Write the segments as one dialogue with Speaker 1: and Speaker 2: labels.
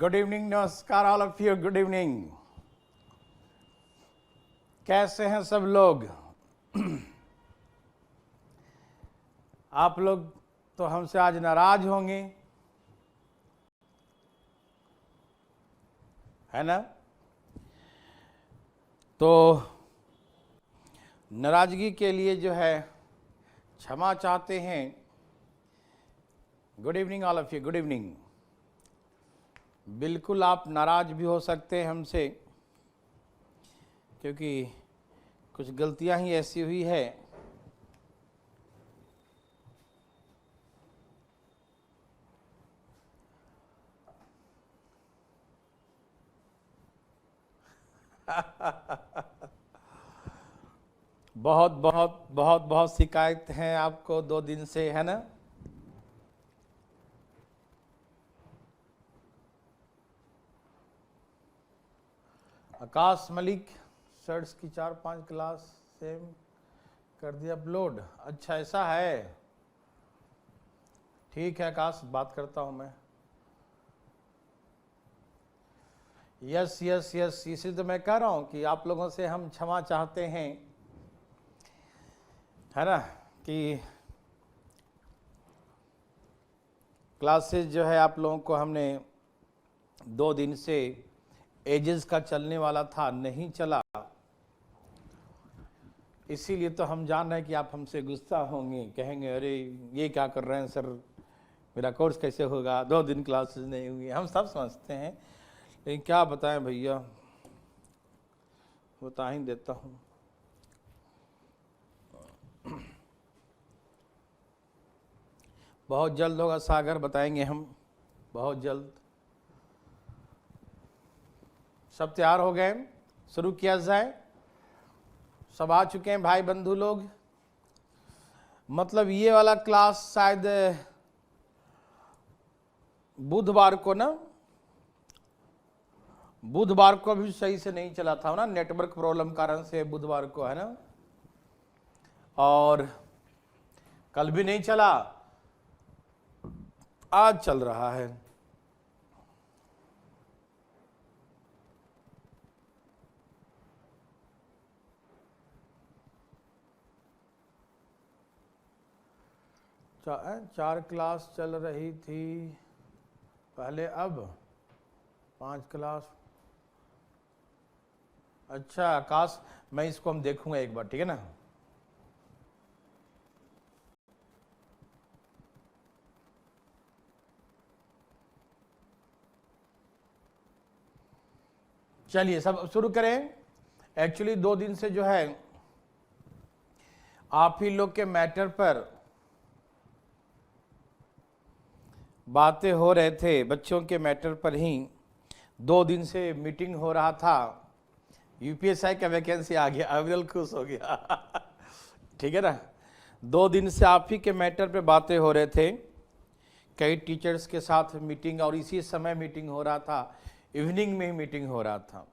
Speaker 1: Good evening, नमस्कार all of you, good evening. कैसे हैं सब लोग? आप लोग तो हमसे आज नाराज होंगे, है ना? तो नाराजगी के लिए जो है क्षमा चाहते हैं। Good evening all of you, good evening. बिल्कुल आप नाराज भी हो सकते हैं हमसे, क्योंकि कुछ गलतियां ही ऐसी हुई है। बहुत बहुत बहुत बहुत शिकायत हैं आपको 2 दिन से, है ना? आकाश मलिक सर्ट्स की 4-5 क्लास सेम कर दिया अपलोड। अच्छा ऐसा है, ठीक है आकाश, बात करता हूं मैं। यस यस यस, इसी तो मैं कह रहा हूं कि आप लोगों से हम क्षमा चाहते हैं, है ना? कि क्लासेस जो है आप लोगों को हमने 2 दिन से एजेस का चलने वाला था, नहीं चला। इसीलिए तो हम जान रहे हैं कि आप हमसे गुस्सा होंगे, कहेंगे अरे ये क्या कर रहे हैं सर, मेरा कोर्स कैसे होगा, 2 दिन क्लासेस नहीं हुई। हम सब समझते हैं, लेकिन क्या बताएं भैया, बता ही देता हूँ। बहुत जल्द होगा सागर, बताएंगे हम बहुत जल्द। सब तैयार हो गए, शुरू किया जाए? सब आ चुके हैं भाई बंधु लोग? मतलब ये वाला क्लास शायद बुधवार को ना, बुधवार को भी सही से नहीं चला था ना, नेटवर्क प्रॉब्लम कारण से बुधवार को, है ना? और कल भी नहीं चला, आज चल रहा है। चार क्लास चल रही थी पहले, अब 5 क्लास। अच्छा आकाश, मैं इसको हम देखूंगा एक बार, ठीक है ना? चलिए सब शुरू करें। एक्चुअली 2 दिन से जो है आप ही लोग के मैटर पर बातें हो रहे थे, बच्चों के मैटर पर ही 2 दिन से मीटिंग हो रहा था। यूपीएसआई का वैकेंसी आ गया, अविरल खुश हो गया। ठीक है ना? 2 दिन से आप ही के मैटर पे बातें हो रहे थे, कई टीचर्स के साथ मीटिंग, और इसी समय मीटिंग हो रहा था, इवनिंग में ही मीटिंग हो रहा था।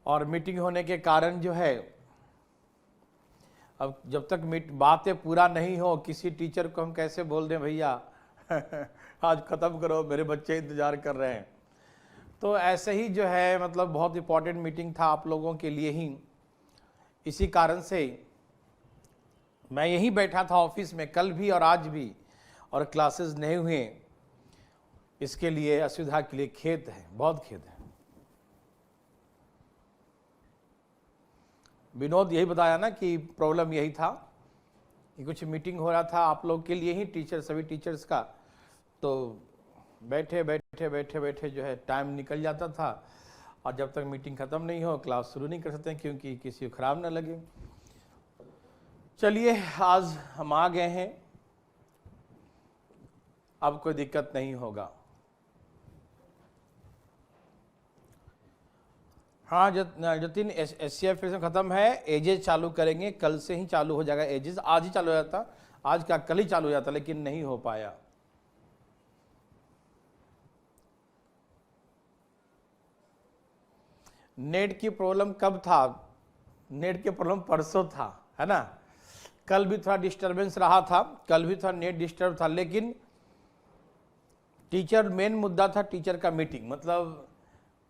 Speaker 1: और मीटिंग होने के कारण जो है, अब जब तक बातें पूरा नहीं हो, किसी टीचर को हम कैसे बोल दें भैया आज खत्म करो, मेरे बच्चे इंतजार कर रहे हैं। तो ऐसे ही जो है, मतलब बहुत इंपॉर्टेंट मीटिंग था आप लोगों के लिए ही, इसी कारण से मैं यहीं बैठा था ऑफिस में कल भी और आज भी, और क्लासेस नहीं हुए। इसके लिए असुविधा के लिए खेद है, बहुत खेद है। विनोद यही बताया ना कि प्रॉब्लम यही था कि कुछ मीटिंग हो रहा था आप लोग के लिए ही, टीचर सभी टीचर्स का, तो बैठे बैठे बैठे बैठे जो है टाइम निकल जाता था, और जब तक मीटिंग ख़त्म नहीं हो क्लास शुरू नहीं कर सकते, क्योंकि किसी को ख़राब ना लगे। चलिए आज हम आ गए हैं, अब कोई दिक्कत नहीं होगा। हाँ जतिन, एससीएफ फिर से ख़त्म है, एजेस चालू करेंगे, कल से ही चालू हो जाएगा एजेस। आज ही चालू हो जाता, आज का कल ही चालू हो जाता, लेकिन नहीं हो पाया। नेट की प्रॉब्लम कब था? नेट की प्रॉब्लम परसों था, है ना? कल भी थोड़ा डिस्टरबेंस रहा था, कल भी थोड़ा नेट डिस्टर्ब था, लेकिन टीचर मेन मुद्दा था, टीचर का मीटिंग, मतलब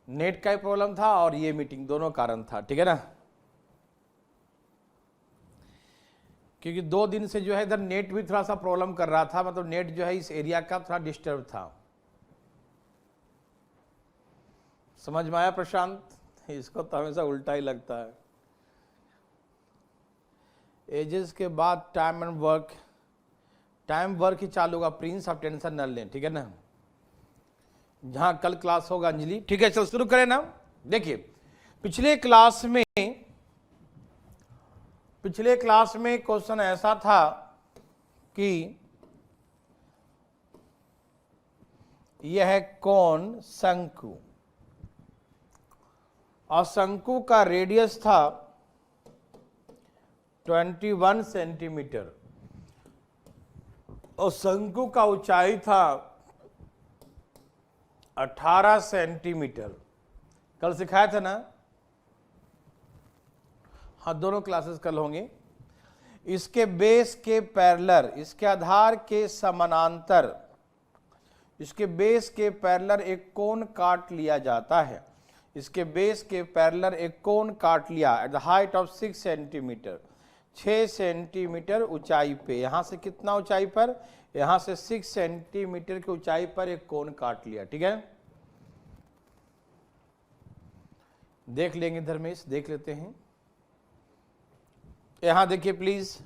Speaker 1: नेट का ही प्रॉब्लम था और ये मीटिंग, दोनों कारण था, ठीक है ना। क्योंकि 2 दिन से जो है इधर नेट भी थोड़ा सा प्रॉब्लम कर रहा था, मतलब नेट जो है इस एरिया का थोड़ा डिस्टर्ब था। समझ में आया प्रशांत? इसको तो हमेशा उल्टा ही लगता है। एजेस के बाद time and work, time work ही चालू होगा प्रिंस, आप टेंशन न लें, ठीक है ना। जहां कल क्लास होगा अंजलि, ठीक है। चल शुरू करें ना। देखिए पिछले क्लास में क्वेश्चन ऐसा था कि यह कोण शंकु, और शंकु का रेडियस था 21 सेंटीमीटर और शंकु का ऊंचाई था 18 सेंटीमीटर। कल सिखाया था ना? हाँ, दोनों क्लासेस कल होंगे। इसके बेस के पैरेलल, इसके आधार के समानांतर, इसके बेस के पैरेलल एक कोण काट लिया जाता है। इसके बेस के पैरेलल एक कोण काट लिया at the height of 6 centimetre, 6 centimetre ऊंचाई पे। यहां से कितना ऊंचाई पर? यहां से 6 सेंटीमीटर की ऊंचाई पर एक कोण काट लिया, ठीक है। देख लेंगे धर्मेश, देख लेते हैं। यहां देखिए प्लीज,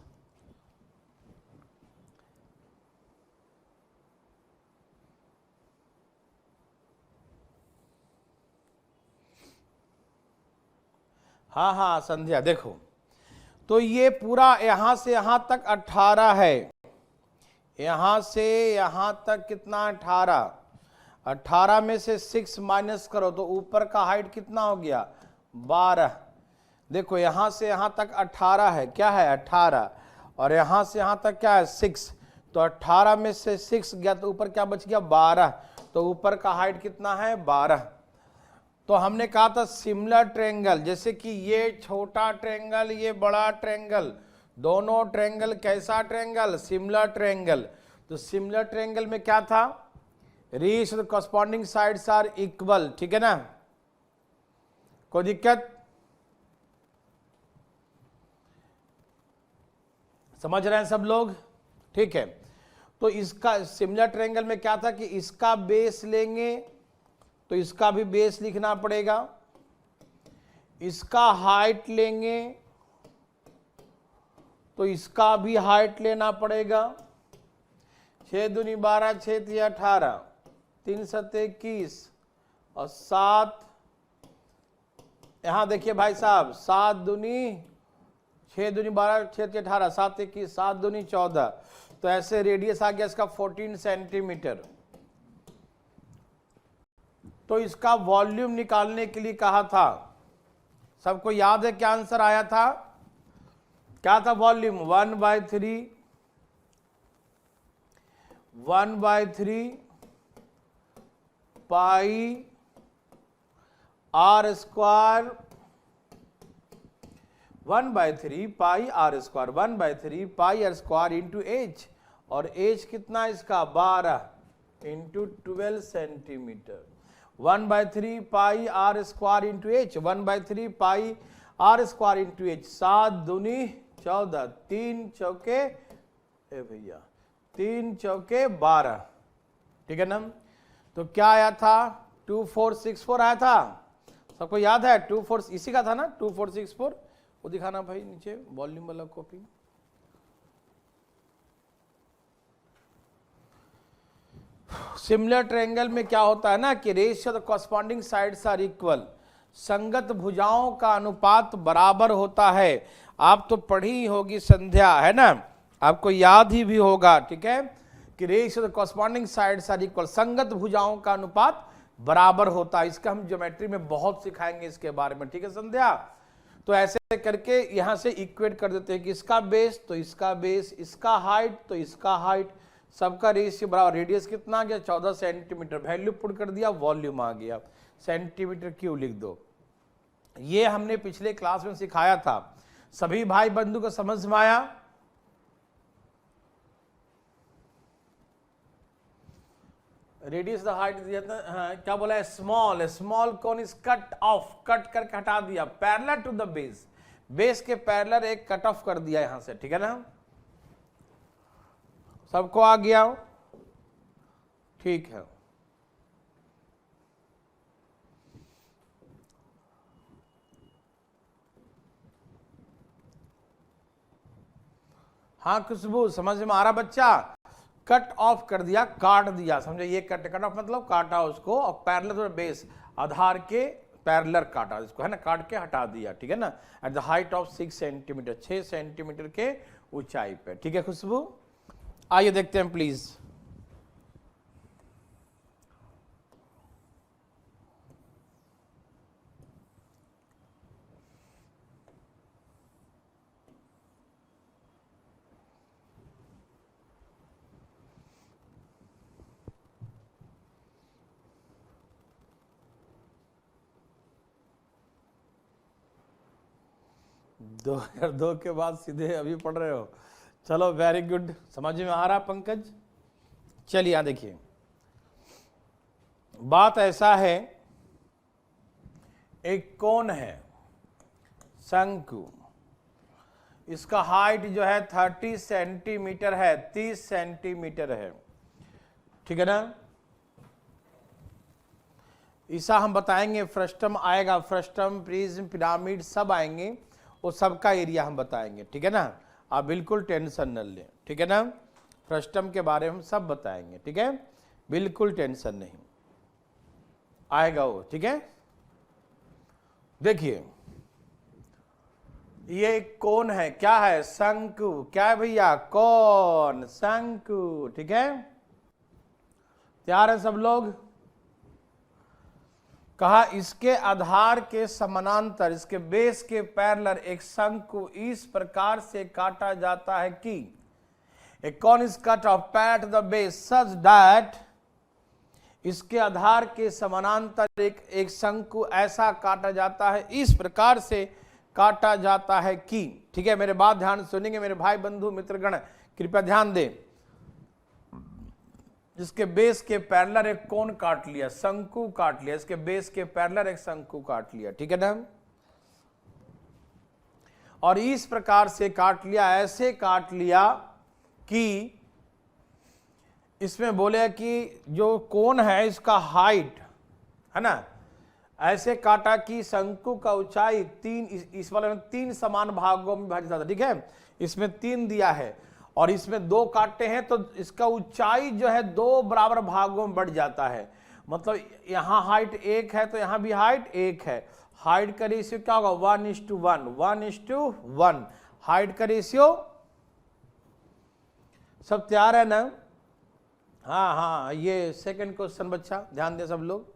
Speaker 1: हाँ संध्या, देखो तो ये पूरा यहां से यहां तक 18 है, यहां से यहां तक कितना? 18। 18 में से 6 माइनस करो तो ऊपर का हाइट कितना हो गया? 12। देखो यहां से यहां तक 18 है, क्या है? 18, और यहां से यहां तक क्या है? 6। तो 18 में से 6 गया तो ऊपर क्या बच गया? 12। तो ऊपर का हाइट कितना है? 12। तो हमने कहा था सिमिलर ट्रायंगल, जैसे कि ये छोटा ट्रायंगल, ये बड़ा ट्रायंगल, दोनों ट्रायंगल कैसा ट्रायंगल? Similar triangle. तो सिमिलर ट्रायंगल में क्या था? Ratio the corresponding sides are equal, ठीक है ना। कोई दिक्कत? समझ रहे हैं सब लोग? ठीक है। तो इसका सिमिलर ट्रायंगल में क्या था कि इसका बेस लेंगे तो इसका भी बेस लिखना पड़ेगा, इसका हाइट लेंगे तो इसका भी हाइट लेना पड़ेगा। 6 दूनी 12, 6 तिया 18, 3 सत्ते 21 और 7, यहां देखिए भाई साहब, 7 दूनी 6 दूनी 12, 6 तिया 18, 7 21, 7 दूनी 14। तो ऐसे रेडियस आ गया इसका 14 सेंटीमीटर। तो इसका वॉल्यूम निकालने के लिए कहा था, सबको याद है क्या आंसर आया था? क्या था volume? 1/3 pi r square, 1/3 pi r square, 1/3 pi r square into H, और एच कितना इसका? 12 into 12 centimetre. 1/3 pi r square into H, 1/3 pi r square into H. 7 दूनी 14, 3 चौके भैया 3 चौके 12, ठीक है ना। तो क्या आया था? 2464 आया था, सबको याद है? 24 इसी का था ना, 2464। वो दिखाना भाई नीचे वॉल्यूम वाला कॉपी। सिमिलर ट्रायंगल में क्या होता है ना कि ratio the corresponding sides are equal, संगत भुजाओं का अनुपात बराबर होता है। आप तो पढ़ी होगी संध्या, है ना, आपको याद ही भी होगा, ठीक है, कि ratio the corresponding sides are equal, संगत भुजाओं का अनुपात बराबर होता है। इसका हम ज्योमेट्री में बहुत सिखाएंगे इसके बारे में, ठीक है संध्या। तो ऐसे करके यहां से इक्वेट कर देते हैं कि इसका बेस तो इसका बेस, इसका हाइट तो इसका हाइट, सबका रेशियो बराबर। रेडियस कितना आ गया? 14 सेंटीमीटर। वैल्यू पुट कर दिया, वॉल्यूम आ गया, सेंटीमीटर क्यूब लिख दो। ये हमने पिछले क्लास में सिखाया था। सभी भाई बंधु को समझ में आया? रेडियस द हाइट दिया था, हाँ, क्या बोला है, small, small cone is cut off, cut करके हटा दिया, parallel to the base, base के पैरेलल एक कट ऑफ कर दिया यहां से, ठीक है ना, सबको आ गया, ठीक है। हाँ खुशबू, समझ में आ रहा बच्चा, कट ऑफ कर दिया, काट दिया, समझे, ये कट ऑफ मतलब काटा उसको, और पैरेलल बेस, आधार के पैरेलल काटा इसको, है ना, काट के हटा दिया, ठीक है ना, at the height of 6 centimetre, 6 centimetre के ऊंचाई पे, ठीक है खुशबू। आइए देखते हैं प्लीज। दो 2002 के बाद सीधे अभी पढ़ रहे हो, चलो वेरी गुड, समझ में आ रहा पंकज। चलिए यहां देखिए, बात ऐसा है, एक कोन है शंकु, इसका हाइट जो है 30 सेंटीमीटर है, 30 सेंटीमीटर है, ठीक है ना, ईसा हम बताएंगे, फ्रस्टम आएगा, फ्रस्टम, प्रिज्म, पिरामिड सब आएंगे, वो सबका एरिया हम बताएंगे, ठीक है ना, आप बिल्कुल टेंशन न लें, ठीक है ना, फ्रस्टम के बारे में हम सब बताएंगे, ठीक है, बिल्कुल टेंशन नहीं, आएगा वो, ठीक है। देखिए ये एक कोन है, क्या है, शंकु, क्या है भैया, कोन, शंकु, ठीक है, तैयार है सब लोग। कहा इसके आधार के समानांतर, इसके बेस के पैरेलल एक शंकु इस प्रकार से काटा जाता है कि a cone is cut off pat the base such that, इसके आधार के समानांतर एक शंकु ऐसा काटा जाता है, इस प्रकार से काटा जाता है कि, ठीक है, मेरे बात ध्यान सुनेंगे मेरे भाई बंधु मित्रगण, कृपया ध्यान दें, जिसके बेस के पैरेलल एक कोन काट लिया, शंकु काट लिया, इसके बेस के पैरेलल एक शंकु काट लिया, ठीक है ना, और इस प्रकार से काट लिया, ऐसे काट लिया कि इसमें बोले कि जो कोन है इसका हाइट है ना, ऐसे काटा कि शंकु का ऊंचाई 3, इस वाले में 3 समान भागों में विभाजित था, ठीक है, इसमें 3 दिया है और इसमें 2 काटे हैं, तो इसका ऊंचाई जो है 2 बराबर भागों में बढ़ जाता है, मतलब यहां हाइट 1 है तो यहां भी हाइट 1 है, हाइट का रेशियो क्या होगा, 1:1, 1:1, हाइट का रेशियो, सब तैयार है ना, हाँ हाँ, ये सेकंड क्वेश्चन बच्चा, ध्यान दे सब लोग,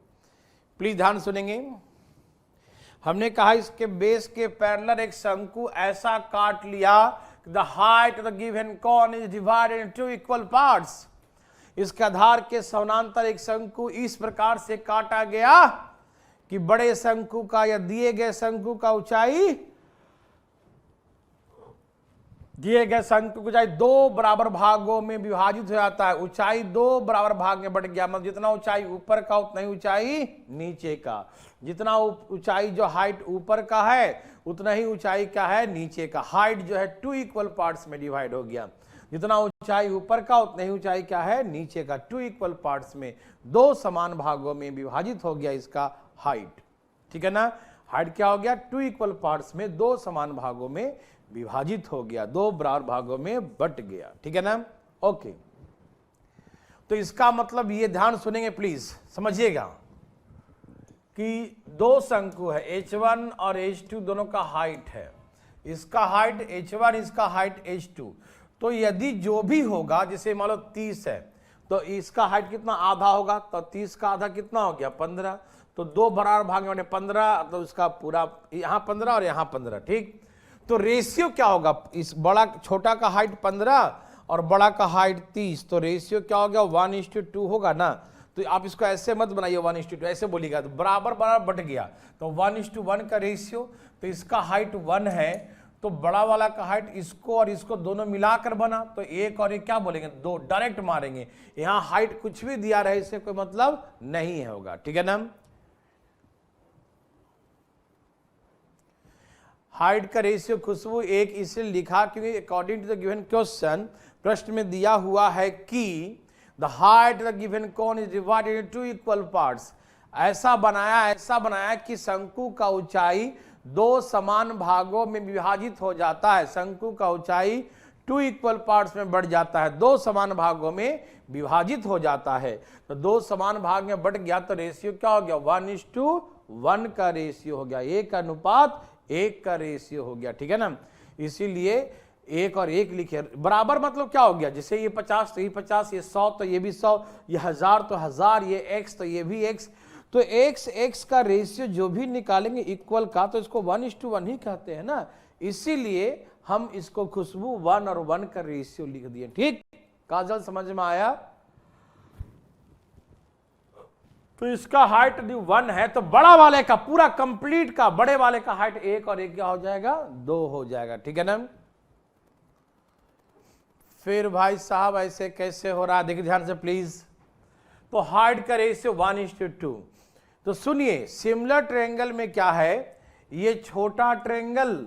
Speaker 1: प्लीज ध्यान सुनेंगे। हमने कहा इसके बेस के पैरेलल एक शंकु ऐसा काट लिया, the height of the given cone is divided into equal parts, इसके आधार के समानांतर एक शंकु इस प्रकार से काटा गया कि बड़े शंकु का या दिए गए शंकु का ऊंचाई, दिए गए शंकु की ऊंचाई 2 बराबर भागों में विभाजित हो जाता है, ऊंचाई 2 बराबर भाग में बढ़ गया, मतलब जितना ऊंचाई ऊपर का उतना ही ऊंचाई नीचे का, जितना ऊंचाई जो हाइट ऊपर का है उतना ही ऊंचाई क्या है नीचे का, हाइट जो है 2 इक्वल पार्ट्स में डिवाइड हो गया, जितना ऊंचाई ऊपर का उतना ही ऊंचाई क्या है नीचे का, 2 इक्वल पार्ट्स में 2 समान भागों में विभाजित हो गया इसका हाइट, ठीक है ना, हाइट क्या हो गया, 2 इक्वल पार्ट्स में 2 समान भागों में विभाजित हो गया, 2 बराबर भागों में बट गया, ठीक है ना, ओके। तो इसका मतलब ये ध्यान सुनेंगे प्लीज, समझिएगा कि 2 शंकु है, H1 और H2 दोनों का हाइट है, इसका हाइट H1, इसका हाइट H2, तो यदि जो भी होगा, जैसे मान लो 30 है तो इसका हाइट कितना, आधा होगा, तो 30 का आधा कितना हो गया 15, तो 2 बराबर भाग में 15, तो इसका पूरा यहाँ 15 और यहाँ 15, ठीक, तो रेशियो क्या होगा, इस बड़ा छोटा का हाइट 15 और बड़ा का हाइट 30, तो रेशियो क्या हो गया 1:2 होगा ना, तो आप इसको ऐसे मत बनाइए 1:2, ऐसे बोलिएगा तो बराबर बराबर बढ़ गया, तो 1:1 का रेशियो, तो इसका हाइट 1 है तो बड़ा वाला का हाइट इसको और इसको दोनों मिलाकर बना, तो एक और एक क्या बोलेंगे, दो, डायरेक्ट मारेंगे। यहां हाइट कुछ भी दिया रहे इससे कोई मतलब नहीं होगा, ठीक है ना। हाइट का रेशियो खुशबू एक इसलिए लिखा क्योंकि according to the given question, प्रश्न में दिया हुआ है कि the height the given cone is divided into two equal parts. ऐसा बनाया कि शंकु का ऊंचाई दो समान भागों में विभाजित हो जाता है। शंकु का ऊंचाई 2 इक्वल पार्ट्स में बढ़ जाता है, दो समान भागों में विभाजित हो जाता है। तो दो समान भाग में बढ़ गया तो रेशियो क्या हो गया, 1:1 का रेशियो हो गया, 1:1 का रेशियो हो गया, ठीक है ना। इसीलिए 1 और 1 लिखे, बराबर मतलब क्या हो गया, जैसे ये 50 तो ये 50, ये 100 तो ये भी 100, ये 1000 तो 1000, ये x तो ये भी x। तो x का रेशियो जो भी निकालेंगे इक्वल का तो इसको 1:1 ही कहते हैं ना। इसीलिए हम इसको खुशबू 1 और 1 का रेशियो लिख दिए, ठीक। काजल समझ में आया। तो इसका हाइट 1 है तो बड़ा वाले का पूरा कंप्लीट का बड़े वाले का हाइट 1 और 1 क्या हो जाएगा, 2 हो जाएगा, ठीक है ना। फिर भाई साहब ऐसे कैसे हो रहा है, देखिए ध्यान से प्लीज। तो हाइट का रेशियो 1:2। तो सुनिए, सिमिलर ट्रायंगल में क्या है, ये छोटा ट्रायंगल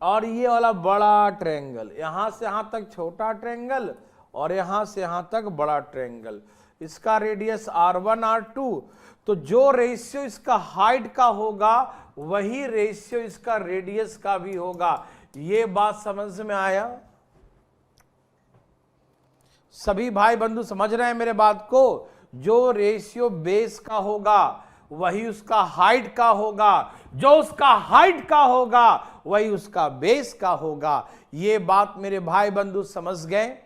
Speaker 1: और ये वाला बड़ा ट्रायंगल, यहां से यहां तक छोटा ट्रायंगल और यहां से यहां तक बड़ा ट्रायंगल, इसका रेडियस r1 r2। तो जो रेशियो इसका हाइट का होगा वही रेशियो इसका रेडियस का भी होगा। ये बात समझ में आया, सभी भाई बंधु समझ रहे हैं मेरे बात को। जो रेशियो बेस का होगा वही उसका हाइट का होगा, जो उसका हाइट का होगा वही उसका बेस का होगा। ये बात मेरे भाई बंधु समझ गए।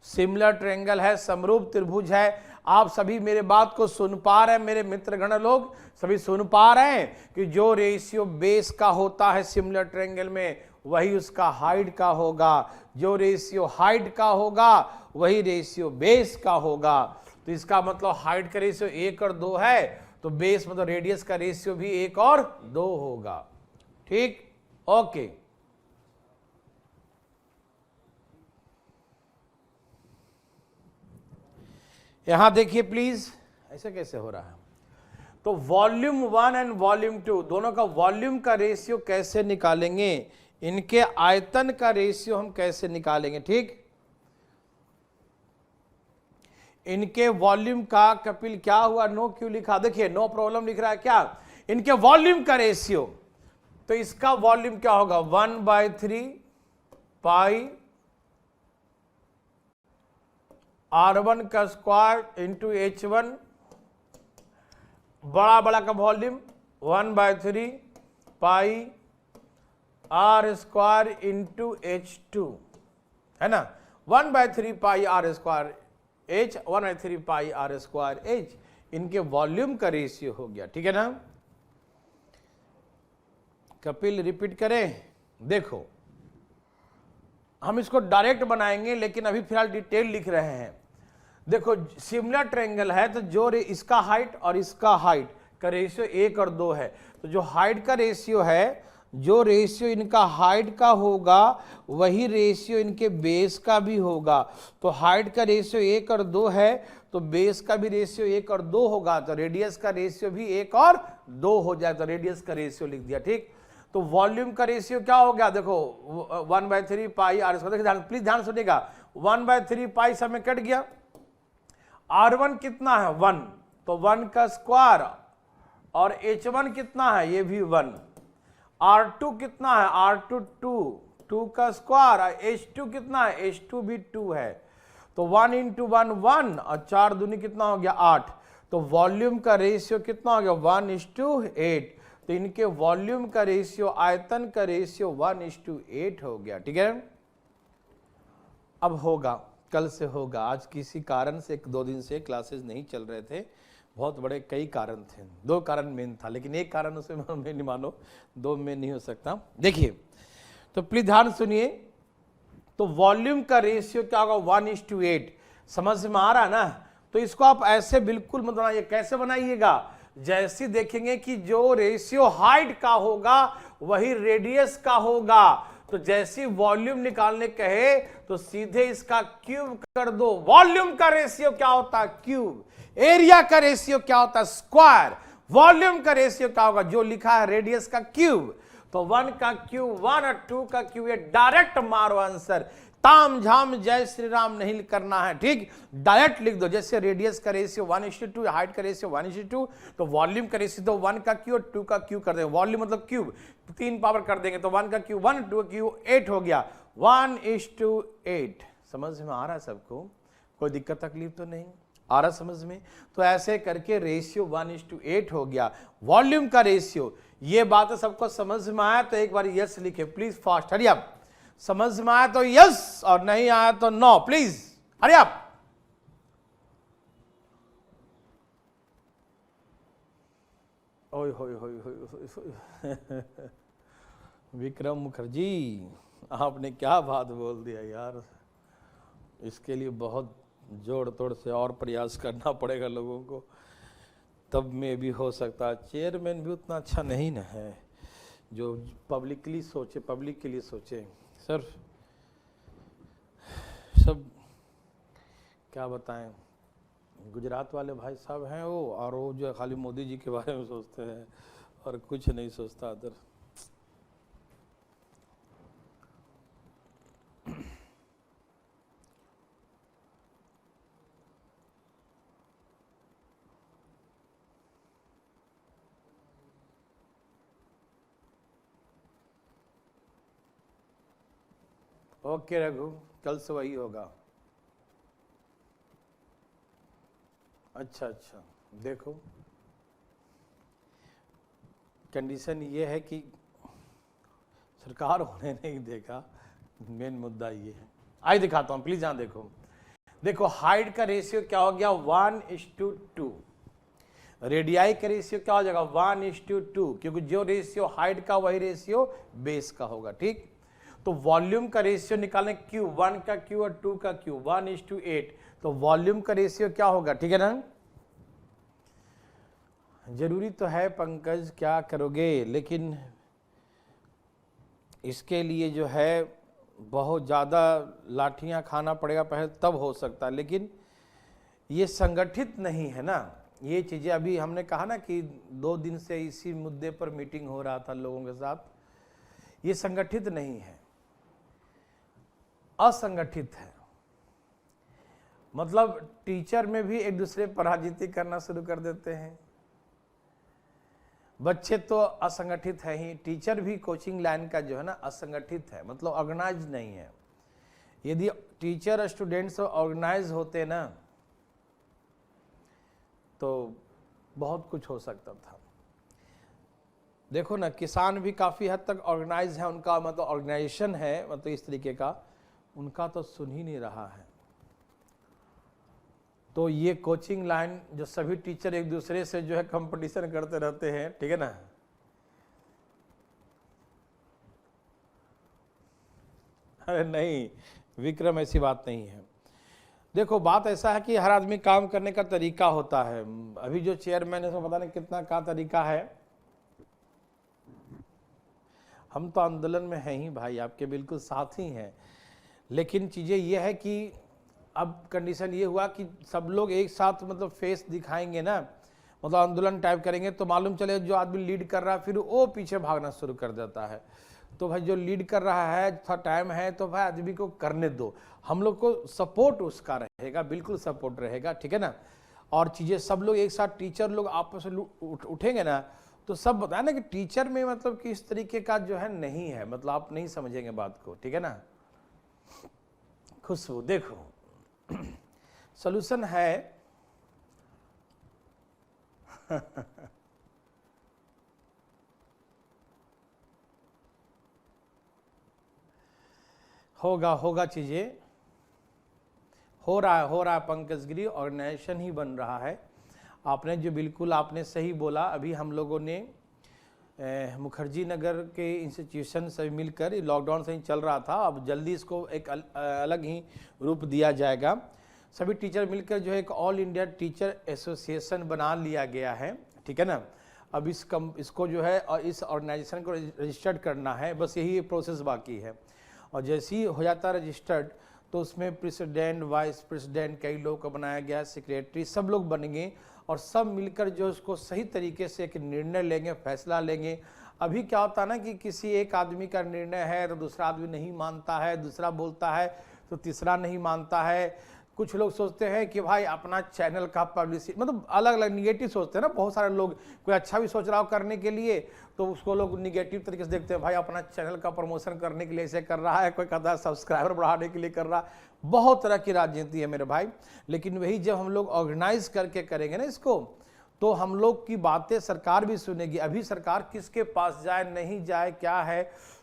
Speaker 1: सिमिलर ट्रायंगल है, समरूप त्रिभुज है। आप सभी मेरे बात को सुन पा रहे हैं, मेरे मित्रगण लोग सभी सुन पा रहे हैं कि जो रेशियो बेस का होता है सिमिलर ट्रायंगल में वही उसका हाइट का होगा, जो रेशियो हाइट का होगा वही रेशियो बेस का होगा। तो इसका मतलब हाइट का रेशियो 1 और 2 है तो बेस मतलब रेडियस का रेशियो भी 1 और 2 होगा, ठीक, ओके। यहां देखिए प्लीज, ऐसे कैसे हो रहा है। तो वॉल्यूम 1 एंड वॉल्यूम 2 दोनों का वॉल्यूम का रेशियो कैसे निकालेंगे, इनके आयतन का रेशियो हम कैसे निकालेंगे, ठीक। इनके वॉल्यूम का, कपिल क्या हुआ, नो क्यों लिखा, देखिए नो प्रॉब्लम लिख रहा है क्या, इनके वॉल्यूम का रेशियो। तो इसका वॉल्यूम क्या होगा, 1/3 पाई r1 का स्क्वायर इंटू h1, बड़ा का वॉल्यूम 1/3 पाई r स्क्वायर इंटू h2, है ना, 1/3 पाई r स्क्वायर h, 1/3 पाई r स्क्वायर h, इनके वॉल्यूम का रेशियो हो गया, ठीक है ना। कपिल रिपीट करें, देखो हम इसको डायरेक्ट बनाएंगे लेकिन अभी फिलहाल डिटेल लिख रहे हैं। देखो सिमिलर ट्रायंगल है तो जो इसका हाइट और इसका हाइट का रेशियो 1 और 2 है, तो जो हाइट का रेशियो है, जो रेशियो इनका हाइट का होगा वही रेशियो इनके बेस का भी होगा। तो हाइट का रेशियो 1 और 2 है तो बेस का भी रेशियो 1 और 2 होगा, तो रेडियस का रेशियो भी 1 और 2 हो जाए, तो रेडियस का रेशियो लिख दिया, ठीक। तो वॉल्यूम का रेशियो क्या हो गया, देखो 1/3 पाई r स्क्वायर, देखिए प्लीज ध्यान सुनिएगा, 1/3 पाई सब में कट गया, r1 कितना है 1, तो 1 का स्क्वायर, और h1 कितना है ये भी 1, r2 कितना है r2 2 का स्क्वायर, h2 कितना है h2 भी 2 है, तो 1 × 1 1 और 4 दूनी कितना हो गया 8। तो वॉल्यूम का रेशियो कितना हो गया 1:8। तो इनके वॉल्यूम का रेशियो, आयतन का रेशियो 1:8 हो गया, ठीक है। अब होगा, कल से होगा, आज किसी कारण से 1-2 दिन से क्लासेस नहीं चल रहे थे, बहुत बड़े कई कारण थे, 2 कारण मेन था, लेकिन एक कारण उसे मैं नहीं मानो, 2 में नहीं हो सकता। देखिए तो प्लीज ध्यान सुनिए, तो वॉल्यूम का रेशियो क्या होगा 1:8, समझ में आ रहा है ना। तो इसको आप ऐसे बिल्कुल मत बनाइए, कैसे बनाइएगा, जैसे देखेंगे कि जो रेशियो हाइट का होगा वही रेडियस का होगा। तो जैसी वॉल्यूम निकालने कहे तो सीधे इसका क्यूब कर दो। वॉल्यूम का रेशियो क्या होता है? क्यूब। एरिया का रेशियो क्या होता है? स्क्वायर। वॉल्यूम का रेशियो क्या होगा? जो लिखा है रेडियस का क्यूब। तो 1 का क्यूब 1 और 2 का क्यूब, ये डायरेक्ट मारो आंसर। ताम झाम जय श्री राम नहीं करना है, ठीक? डायरेक्ट लिख दो। जैसे रेडियस का रेशियो 1:2, हाइट का रेशियो 1:2, तो वॉल्यूम का रेशियो तो 1 का क्यू और 2 का क्यू कर देंगे। वॉल्यूम मतलब क्यूब, 3 पावर कर देंगे तो 1 का क्यू 1, 2 का क्यू 8 हो गया। 1:8। समझ में आ रहा है सबको? कोई दिक्कत तकलीफ तो नहीं आ रहा समझ में? तो ऐसे करके रेशियो 1:8 हो गया। वॉल्यूम का रेशियो, ये बात सबको समझ में आया तो एक बार यस लिखे प्लीज, फास्ट, हरी अप। समझ में आया तो यस और नहीं आया तो नो, प्लीज हरी अप। ओए होए होए होए विक्रम मुखर्जी, आपने क्या बात बोल दिया यार। इसके लिए बहुत जोड़ तोड़ से और प्रयास करना पड़ेगा लोगों को, तब में भी हो सकता है। चेयरमैन भी उतना अच्छा नहीं ना है जो पब्लिकली सोचे, पब्लिक के लिए सोचे। सर सब क्या बताएं, गुजरात वाले भाई साहब हैं वो, और वो जो खाली मोदी जी के बारे में सोचते हैं और कुछ नहीं सोचता अदर। ओके रघु, कल से वही होगा। अच्छा अच्छा, देखो कंडीशन ये है कि सरकार होने नहीं देगा, मेन मुद्दा ये है। आइए दिखाता हूं प्लीज, यहां देखो। देखो हाइट का रेशियो क्या हो गया? 1:2। रेडियाई का रेशियो क्या हो जाएगा? 1:2, क्योंकि जो रेशियो हाइट का वही रेशियो बेस का होगा, ठीक? तो वॉल्यूम का रेशियो निकालें, क्यू 1 का क्यू और 2 का क्यू 1:8, तो वॉल्यूम का रेशियो क्या होगा? ठीक है ना? जरूरी तो है पंकज, क्या करोगे, लेकिन इसके लिए जो है बहुत ज़्यादा लाठियां खाना पड़ेगा पहले, तब हो सकता है। लेकिन ये संगठित नहीं है ना ये चीज़ें। अभी हमने कहा ना कि 2 दिन से इसी मुद्दे पर मीटिंग हो रहा था लोगों के साथ। ये संगठित नहीं है, असंगठित है। मतलब टीचर में भी एक दूसरे पर राजनीति करना शुरू कर देते हैं। बच्चे तो असंगठित है ही, टीचर भी कोचिंग लाइन का जो है ना असंगठित है, मतलब ऑर्गेनाइज नहीं है। यदि टीचर स्टूडेंट्स ऑर्गेनाइज होते ना तो बहुत कुछ हो सकता था। देखो ना, किसान भी काफ़ी हद तक ऑर्गेनाइज है, उनका मतलब ऑर्गेनाइजेशन है, मतलब इस तरीके का, उनका तो सुन ही नहीं रहा है। तो ये कोचिंग लाइन जो सभी टीचर एक दूसरे से जो है कंपटीशन करते रहते हैं, ठीक है ना? अरे नहीं विक्रम, ऐसी बात नहीं है। देखो बात ऐसा है कि हर आदमी काम करने का तरीका होता है। अभी जो चेयरमैन है उसको पता नहीं कितना का तरीका है। हम तो आंदोलन में हैं ही भाई, आपके बिल्कुल साथ ही हैं। लेकिन चीज़ें ये है कि अब कंडीशन ये हुआ कि सब लोग एक साथ मतलब फेस दिखाएंगे ना, मतलब आंदोलन टाइप करेंगे, तो मालूम चले जो आदमी लीड कर रहा है फिर वो पीछे भागना शुरू कर देता है। तो भाई जो लीड कर रहा है, थोड़ा टाइम है तो भाई आदमी को करने दो। हम लोग को सपोर्ट उसका रहेगा, बिल्कुल सपोर्ट रहेगा, ठीक है ना? और चीज़ें सब लोग एक साथ, टीचर लोग आपस में उठेंगे ना तो सब बताए ना कि टीचर में मतलब कि इस तरीके का जो है नहीं है, मतलब आप नहीं समझेंगे बात को, ठीक है ना? खुशबू देखो सॉल्यूशन है होगा होगा, चीजें हो रहा है पंकज गिरी, ऑर्गेनाइजेशन ही बन रहा है। आपने जो बिल्कुल आपने सही बोला। अभी हम लोगों ने मुखर्जी नगर के इंस्टीट्यूशन से मिलकर, लॉकडाउन से ही चल रहा था, अब जल्दी इसको एक अलग ही रूप दिया जाएगा। सभी टीचर मिलकर जो है एक ऑल इंडिया टीचर एसोसिएशन बना लिया गया है, ठीक है ना? अब इसको जो है और इस ऑर्गेनाइजेशन को रजिस्टर्ड करना है, बस यही प्रोसेस बाकी है। और जैसे ही हो जाता है रजिस्टर्ड तो उसमें प्रेसिडेंट, वाइस प्रेसिडेंट, कई लोगों को बनाया गया, सेक्रेटरी, सब लोग बनेंगे और सब मिलकर जो उसको सही तरीके से एक निर्णय लेंगे, फैसला लेंगे। अभी क्या होता है ना कि किसी एक आदमी का निर्णय है तो दूसरा आदमी नहीं मानता है, दूसरा बोलता है तो तीसरा नहीं मानता है। कुछ लोग सोचते हैं कि भाई अपना चैनल का पब्लिसिटी, मतलब अलग अलग निगेटिव सोचते हैं ना बहुत सारे लोग। कोई अच्छा भी सोच रहा हो करने के लिए तो उसको लोग निगेटिव तरीके से देखते हैं, भाई अपना चैनल का प्रमोशन करने के लिए ऐसे कर रहा है, कोई कहता है सब्सक्राइबर बढ़ाने के लिए कर रहा है। बहुत तरह की राजनीति है मेरे भाई। लेकिन वही जब हम लोग ऑर्गेनाइज करके करेंगे ना इसको, तो हम लोग की बातें सरकार भी सुनेगी। अभी सरकार किसके पास जाए, नहीं जाए, क्या है,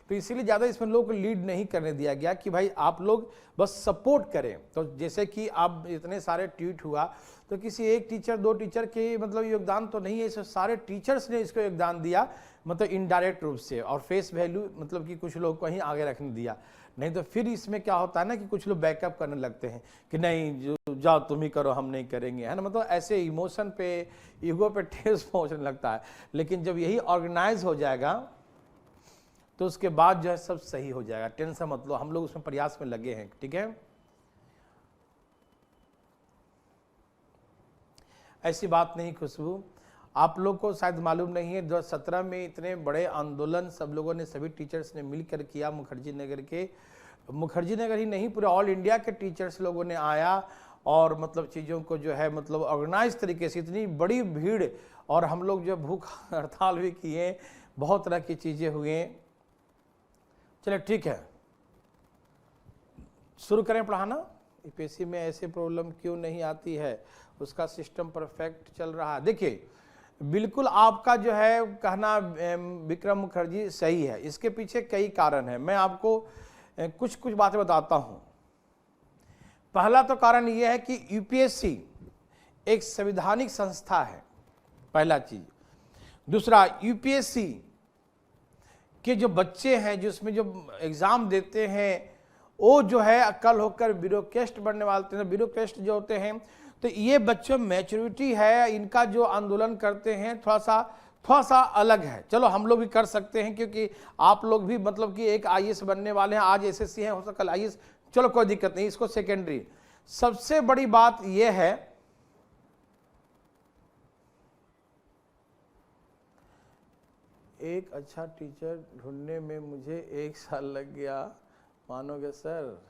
Speaker 1: तो इसीलिए ज़्यादा इसमें लोगों को लीड नहीं करने दिया गया कि भाई आप लोग बस सपोर्ट करें। तो जैसे कि आप इतने सारे ट्वीट हुआ तो किसी एक टीचर, दो टीचर के मतलब योगदान तो नहीं है, इस सारे टीचर्स ने इसको योगदान दिया, मतलब इनडायरेक्ट रूप से। और फेस वैल्यू मतलब कि कुछ लोग को ही आगे रखने दिया, नहीं तो फिर इसमें क्या होता है ना कि कुछ लोग बैकअप करने लगते हैं कि नहीं जो जाओ तुम ही करो, हम नहीं करेंगे, है ना। मतलब ऐसे इमोशन पे, ईगो पे ठेस पहुंचने लगता है। लेकिन जब यही ऑर्गेनाइज हो जाएगा तो उसके बाद जो है सब सही हो जाएगा, टेंशन मत लो, हम लोग उसमें प्रयास में लगे हैं, ठीक है। ऐसी बात नहीं खुशबू, आप लोग को शायद मालूम नहीं है 2017 में इतने बड़े आंदोलन सब लोगों ने, सभी टीचर्स ने मिलकर किया। मुखर्जी नगर ही नहीं, पूरे ऑल इंडिया के टीचर्स लोगों ने आया और मतलब चीज़ों को जो है मतलब ऑर्गेनाइज तरीके से, इतनी बड़ी भीड़, और हम लोग जो भूख हड़ताल भी किए, बहुत तरह की चीज़ें हुए। चलो ठीक है, शुरू करें पढ़ाना। यूपीएससी में ऐसे प्रॉब्लम क्यों नहीं आती है, उसका सिस्टम परफेक्ट चल रहा है। देखिए बिल्कुल आपका जो है कहना विक्रम मुखर्जी सही है, इसके पीछे कई कारण है। मैं आपको कुछ बातें बताता हूं। पहला तो कारण यह है कि यूपीएससी एक संवैधानिक संस्था है, पहला चीज। दूसरा, यूपीएससी के जो बच्चे हैं जो उसमें जो एग्जाम देते हैं वो जो है कल होकर ब्यूरोक्रेस्ट बनने वाले हैं। ब्यूरोक्रेस्ट जो होते हैं तो ये बच्चों मैच्योरिटी है, इनका जो आंदोलन करते हैं थोड़ा सा अलग है। चलो हम लोग भी कर सकते हैं क्योंकि आप लोग भी मतलब कि एक आईएएस बनने वाले हैं, आज एसएससी है, हो सकता कल आईएएस, चलो कोई दिक्कत नहीं, इसको सेकेंडरी। सबसे बड़ी बात यह है एक अच्छा टीचर ढूंढने में मुझे 1 साल लग गया, मानोगे सर?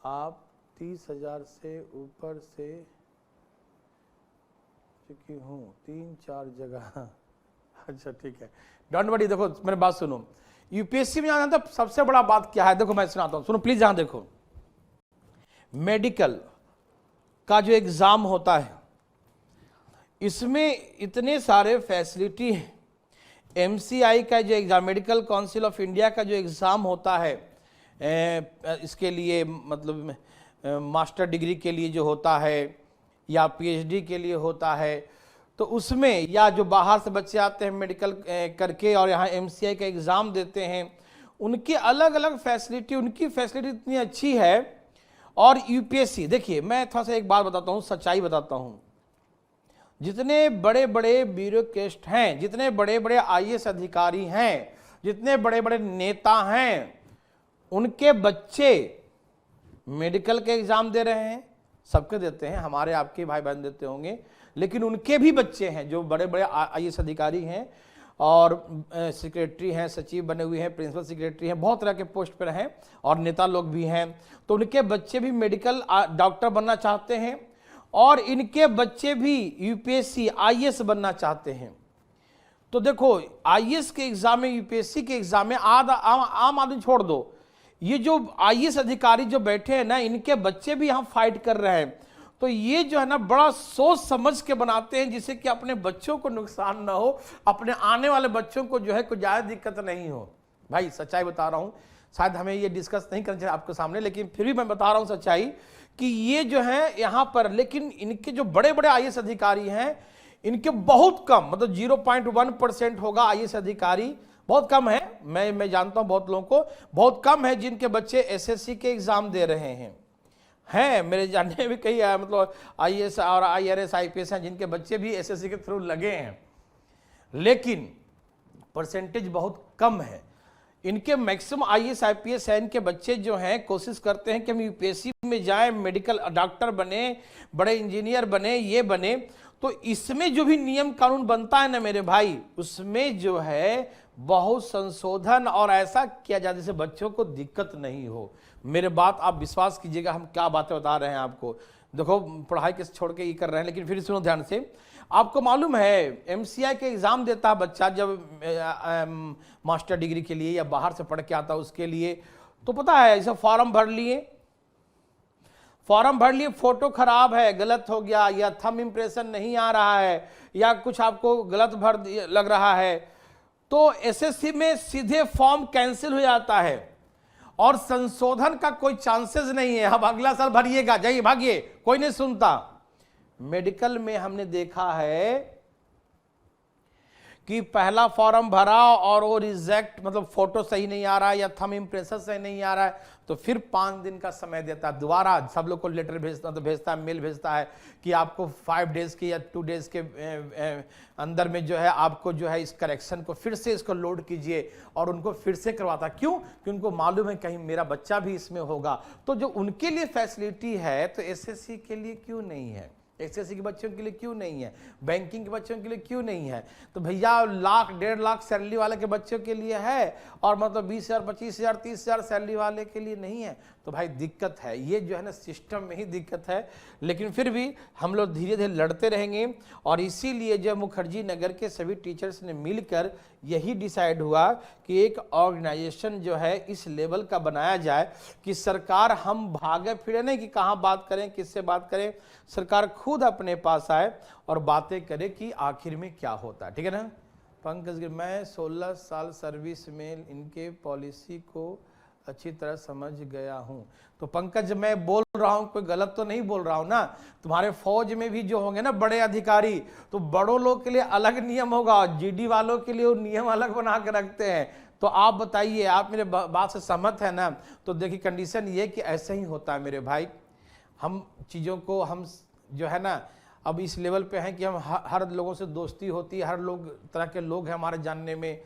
Speaker 1: आप 30,000 से ऊपर से चुकी हूँ 3-4 जगह। अच्छा ठीक है, डोंट वरी। देखो मेरी बात सुनो, यूपीएससी में जाना तो सबसे बड़ा बात क्या है, देखो मैं सुनाता हूँ, सुनो प्लीज। यहां देखो, मेडिकल का जो एग्जाम होता है इसमें इतने सारे फैसिलिटी हैं। एमसीआई का जो exam, medical council of India का जो एग्ज़ाम होता है इसके लिए मतलब मास्टर डिग्री के लिए जो होता है या पीएचडी के लिए होता है, तो उसमें या जो बाहर से बच्चे आते हैं मेडिकल करके और यहाँ एमसीआई का एग्ज़ाम देते हैं, उनकी अलग अलग फैसिलिटी, उनकी फैसिलिटी इतनी अच्छी है। और यूपीएससी, देखिए मैं थोड़ा सा एक बात बताता हूँ, सच्चाई बताता हूँ, जितने बड़े बड़े ब्यूरोक्रेस्ट हैं, जितने बड़े बड़े आईएएस अधिकारी हैं, जितने बड़े बड़े नेता हैं, उनके बच्चे मेडिकल के एग्जाम दे रहे हैं, सबके देते हैं, हमारे आपके भाई बहन देते होंगे, लेकिन उनके भी बच्चे हैं जो बड़े बड़े आईएएस अधिकारी हैं और सेक्रेटरी हैं, सचिव बने हुए हैं, प्रिंसिपल सेक्रेटरी हैं, बहुत तरह के पोस्ट पर हैं और नेता लोग भी हैं। तो उनके बच्चे भी मेडिकल डॉक्टर बनना चाहते हैं और इनके बच्चे भी यूपीएससी आईएएस बनना चाहते हैं। तो देखो आईएएस के एग्जाम में, यूपीएससी के एग्जाम में आम आदमी छोड़ दो, ये जो आईएएस अधिकारी जो बैठे हैं ना, इनके बच्चे भी यहाँ फाइट कर रहे हैं। तो ये जो है ना बड़ा सोच समझ के बनाते हैं जिससे कि अपने बच्चों को नुकसान ना हो, अपने आने वाले बच्चों को जो है कोई ज़्यादा दिक्कत नहीं हो। भाई सच्चाई बता रहा हूँ, शायद हमें ये डिस्कस नहीं करना चाहिए आपके सामने, लेकिन फिर भी मैं बता रहा हूँ सच्चाई कि ये जो है यहाँ पर, लेकिन इनके जो बड़े बड़े आईएएस अधिकारी हैं, इनके बहुत कम, मतलब 0.1% होगा आईएएस अधिकारी, बहुत कम है। मैं जानता हूं बहुत लोगों को, बहुत कम है जिनके बच्चे एसएससी के एग्जाम दे रहे हैं, हैं, मेरे जानने में भी कई मतलब आईएएस और आईआरएस आईपीएस हैं जिनके बच्चे भी एसएससी के थ्रू लगे हैं, लेकिन परसेंटेज बहुत कम है। इनके मैक्सिमम आईएएस आईपीएस है, इनके बच्चे जो हैं कोशिश करते हैं कि हम यूपीएससी में जाएं, मेडिकल डॉक्टर बने, बड़े इंजीनियर बने, ये बने। तो इसमें जो भी नियम कानून बनता है ना मेरे भाई, उसमें जो है बहुत संशोधन और ऐसा किया जाए जिससे बच्चों को दिक्कत नहीं हो। मेरे बात आप विश्वास कीजिएगा, हम क्या बातें बता रहे हैं आपको। देखो पढ़ाई के छोड़ के ये कर रहे हैं, लेकिन फिर सुनो ध्यान से। आपको मालूम है एमसीआई के एग्जाम देता है बच्चा जब मास्टर डिग्री के लिए या बाहर से पढ़ के आता है उसके लिए, तो पता है ऐसा फॉर्म भर लिए, फोटो खराब है, गलत हो गया, या थंब इंप्रेशन नहीं आ रहा है, या कुछ आपको गलत भर लग रहा है, तो एसएससी में सीधे फॉर्म कैंसिल हो जाता है और संशोधन का कोई चांसेस नहीं है। अब अगला साल भरिएगा, जाइए भागिए, कोई नहीं सुनता। मेडिकल में हमने देखा है कि पहला फॉर्म भरा और वो रिजेक्ट, मतलब फोटो सही नहीं आ रहा है या थंब इंप्रेशन सही नहीं आ रहा है, तो फिर 5 दिन का समय देता है, दोबारा सब लोग को लेटर भेजता है, मेल भेजता है कि आपको 5 डेज के या 2 डेज के अंदर में जो है आपको जो है इस करेक्शन को फिर से इसको लोड कीजिए, और उनको फिर से करवाता। क्यों? कि उनको मालूम है कहीं मेरा बच्चा भी इसमें होगा। तो जो उनके लिए फैसिलिटी है तो एसएससी के लिए क्यों नहीं है? एसएससी के बच्चों के लिए क्यों नहीं है? बैंकिंग के बच्चों के लिए क्यों नहीं है? तो भैया लाख 1.5 लाख सैलरी वाले के बच्चों के लिए है, और मतलब 20,000 25,000 30,000 सैलरी वाले के लिए नहीं है। तो भाई दिक्कत है, ये जो है ना सिस्टम में ही दिक्कत है। लेकिन फिर भी हम लोग धीरे धीरे लड़ते रहेंगे, और इसीलिए जो मुखर्जी नगर के सभी टीचर्स ने मिलकर यही डिसाइड हुआ कि एक ऑर्गेनाइजेशन जो है इस लेवल का बनाया जाए कि सरकार हम भागे फिरे नहीं कि कहाँ बात करें, किससे बात करें, सरकार खुद अपने पास आए और बातें करे कि आखिर में क्या होता है। ठीक है ना पंकज? मैं 16 साल सर्विस में इनके पॉलिसी को अच्छी तरह समझ गया हूं। तो पंकज मैं बोल रहा हूं, कोई गलत तो नहीं बोल रहा हूं ना। तुम्हारे फौज में भी जो होंगे ना बड़े अधिकारी, तो बड़ों लोग के लिए अलग नियम होगा, जीडी वालों के लिए वो नियम अलग बना के रखते हैं। तो आप बताइए, आप मेरे बात से सहमत है ना? तो देखिए कंडीशन ये कि ऐसे ही होता है मेरे भाई। हम चीज़ों को हम जो है ना अब इस लेवल पे हैं कि हम हर लोगों से दोस्ती होती है, हर लोग तरह के लोग हैं हमारे जानने में,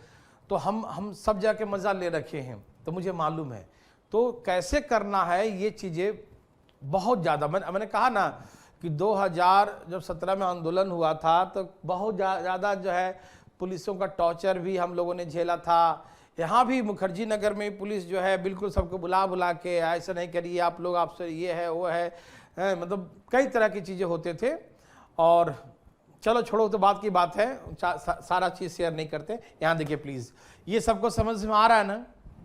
Speaker 1: तो हम सब जाके मज़ा ले रखे हैं, तो मुझे मालूम है तो कैसे करना है ये चीज़ें बहुत ज़्यादा। मैंने कहा ना कि 2017 में आंदोलन हुआ था तो बहुत ज़्यादा जो है पुलिसों का टॉर्चर भी हम लोगों ने झेला था। यहाँ भी मुखर्जी नगर में पुलिस जो है बिल्कुल सबको बुला के ऐसा नहीं करिए आप लोग, आपसे ये है वो है, मतलब कई तरह की चीज़ें होते थे। और चलो छोड़ो, तो बात की बात है, सारा चीज़ शेयर नहीं करते। यहाँ देखिए प्लीज़, ये सबको समझ में आ रहा है ना?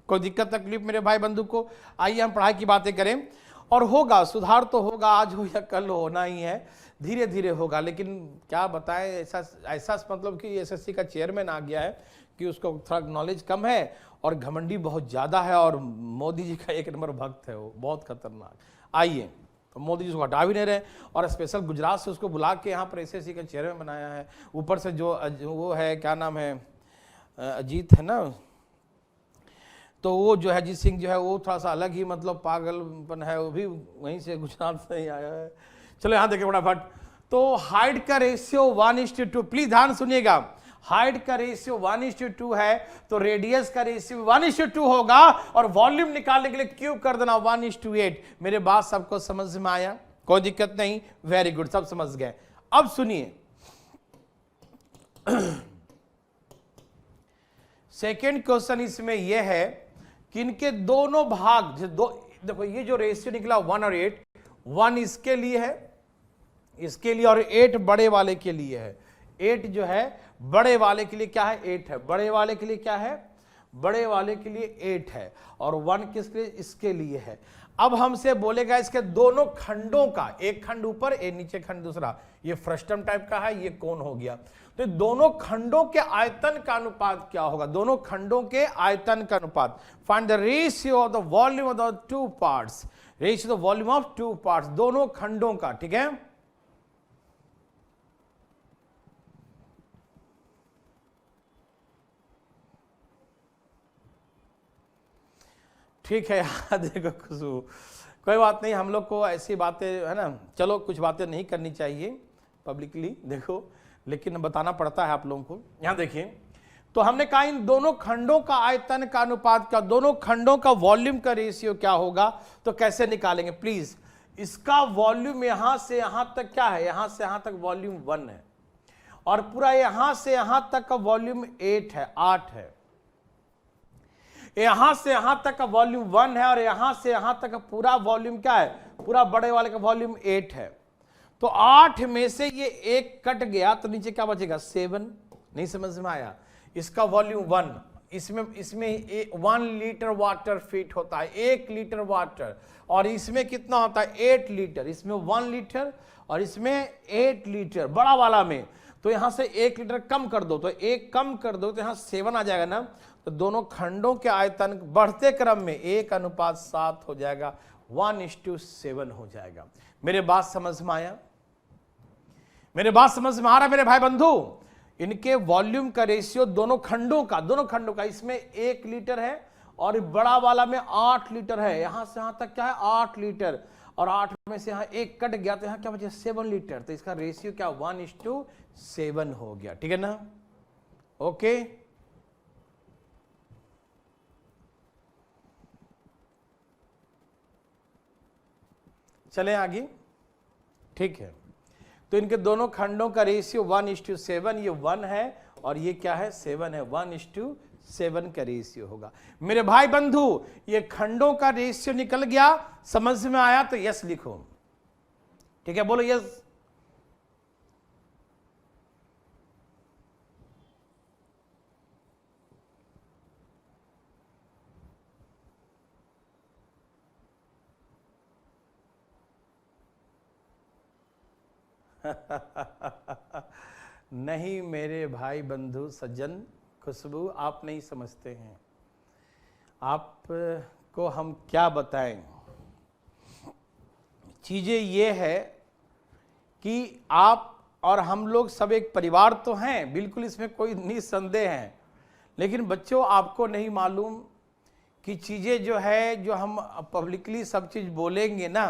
Speaker 1: कोई दिक्कत तकलीफ मेरे भाई बंधु को? आइए हम पढ़ाई की बातें करें, और होगा सुधार, तो होगा, आज हो या कल होना ही है, धीरे धीरे होगा। लेकिन क्या बताएं, ऐसा मतलब कि एसएससी का चेयरमैन आ गया है कि उसको थोड़ा नॉलेज कम है और घमंडी बहुत ज़्यादा है, और मोदी जी का 1 नंबर भक्त है, वो बहुत खतरनाक। आइए, तो मोदी जी उसको हटा भी नहीं रहे, और स्पेशल गुजरात से उसको बुला के यहाँ पर एसएससी का चेयरमैन बनाया है। ऊपर से जो वो है, क्या नाम है, अजीत है ना, तो वो जो है अजीत सिंह जो है वो थोड़ा सा अलग ही मतलब पागलपन है, वो भी वहीं से गुजरात से ही आया है। चलो यहाँ देखें फटाफट। तो हाइट का रेशियो 1:2, प्लीज ध्यान सुनिएगा, हाइट का रेशियो 1:2 है, तो रेडियस का रेशियो 1:2 होगा, और वॉल्यूम निकालने के लिए क्यूब कर देना 1:8। मेरे बात सबको समझ में आया? कोई दिक्कत नहीं, वेरी गुड, सब समझ गए। अब सुनिए सेकेंड क्वेश्चन इसमें यह है कि इनके दोनों भाग देखो ये जो रेशियो निकला 1 और 8, 1 इसके लिए है, इसके लिए, और 8 बड़े वाले के लिए है। 8 जो है बड़े वाले के लिए क्या है? 8 है। बड़े वाले के लिए क्या है? बड़े वाले के लिए 8 है, और 1 किसके लिए? इसके लिए है। अब हमसे बोलेगा इसके दोनों खंडों का, एक खंड ऊपर एक नीचे खंड दूसरा, ये फ्रस्टम टाइप का है, ये कोण हो गया, तो दोनों खंडों के आयतन का अनुपात क्या होगा? दोनों खंडों के आयतन का अनुपात। Find the ratio of the volume of the 2 parts, ratio the volume of 2 parts, दोनों खंडों का। ठीक है, ठीक है। देखो खुशबू, कोई बात नहीं, हम लोग को ऐसी बातें है ना, चलो कुछ बातें नहीं करनी चाहिए पब्लिकली, देखो, लेकिन बताना पड़ता है आप लोगों को। यहां देखिए, तो हमने कहा इन दोनों खंडों का आयतन का अनुपात का, दोनों खंडों का वॉल्यूम का रेशियो क्या होगा, तो कैसे निकालेंगे प्लीज। इसका वॉल्यूम यहां से यहां तक क्या है, यहां से यहां तक वॉल्यूम 1 है, और पूरा यहां से यहां तक का वॉल्यूम 8 है, 8 है। यहां से यहां तक का वॉल्यूम 1 है, और यहां से यहां तक का पूरा वॉल्यूम क्या है, पूरा बड़े वाले का वॉल्यूम 8 है। तो 8 में से ये एक कट गया तो नीचे क्या बचेगा, 7। नहीं समझ में आया, इसका वॉल्यूम 1, इसमें 1 लीटर वाटर फिट होता है, 1 लीटर वाटर, और इसमें कितना होता है 8 लीटर, इसमें 1 लीटर और इसमें 8 लीटर बड़ा वाला में। तो यहां से 1 लीटर कम कर दो, तो 1 कम कर दो तो यहां 7 आ जाएगा ना। तो दोनों खंडों के आयतन बढ़ते क्रम में 1:7 हो जाएगा, 1:7 हो जाएगा। मेरे बात समझ में आया, मेरे बात समझ में आ रहा है मेरे भाई बंधु। इनके वॉल्यूम का रेशियो दोनों खंडों का, इसमें 1 लीटर है और बड़ा वाला में 8 लीटर है। यहां से यहां तक क्या है 8 लीटर, और 8 में से यहां 1 कट गया तो यहां क्या बचे 7 लीटर। तो इसका रेशियो क्या 1:7 हो गया, ठीक है ना। ओके, चले आगे, ठीक है। तो इनके दोनों खंडों का रेशियो 1:7, ये 1 है और ये क्या है 7 है, 1:7 का रेशियो होगा। मेरे भाई बंधु, ये खंडों का रेशियो निकल गया, समझ में आया तो यस लिखो, ठीक है, बोलो यस। नहीं मेरे भाई बंधु सज्जन खुशबू, आप नहीं समझते हैं, आपको हम क्या बताएं। चीजें ये है कि आप और हम लोग सब एक परिवार तो हैं, बिल्कुल इसमें कोई निसंदेह है, लेकिन बच्चों आपको नहीं मालूम कि चीजें जो है, जो हम पब्लिकली सब चीज बोलेंगे ना,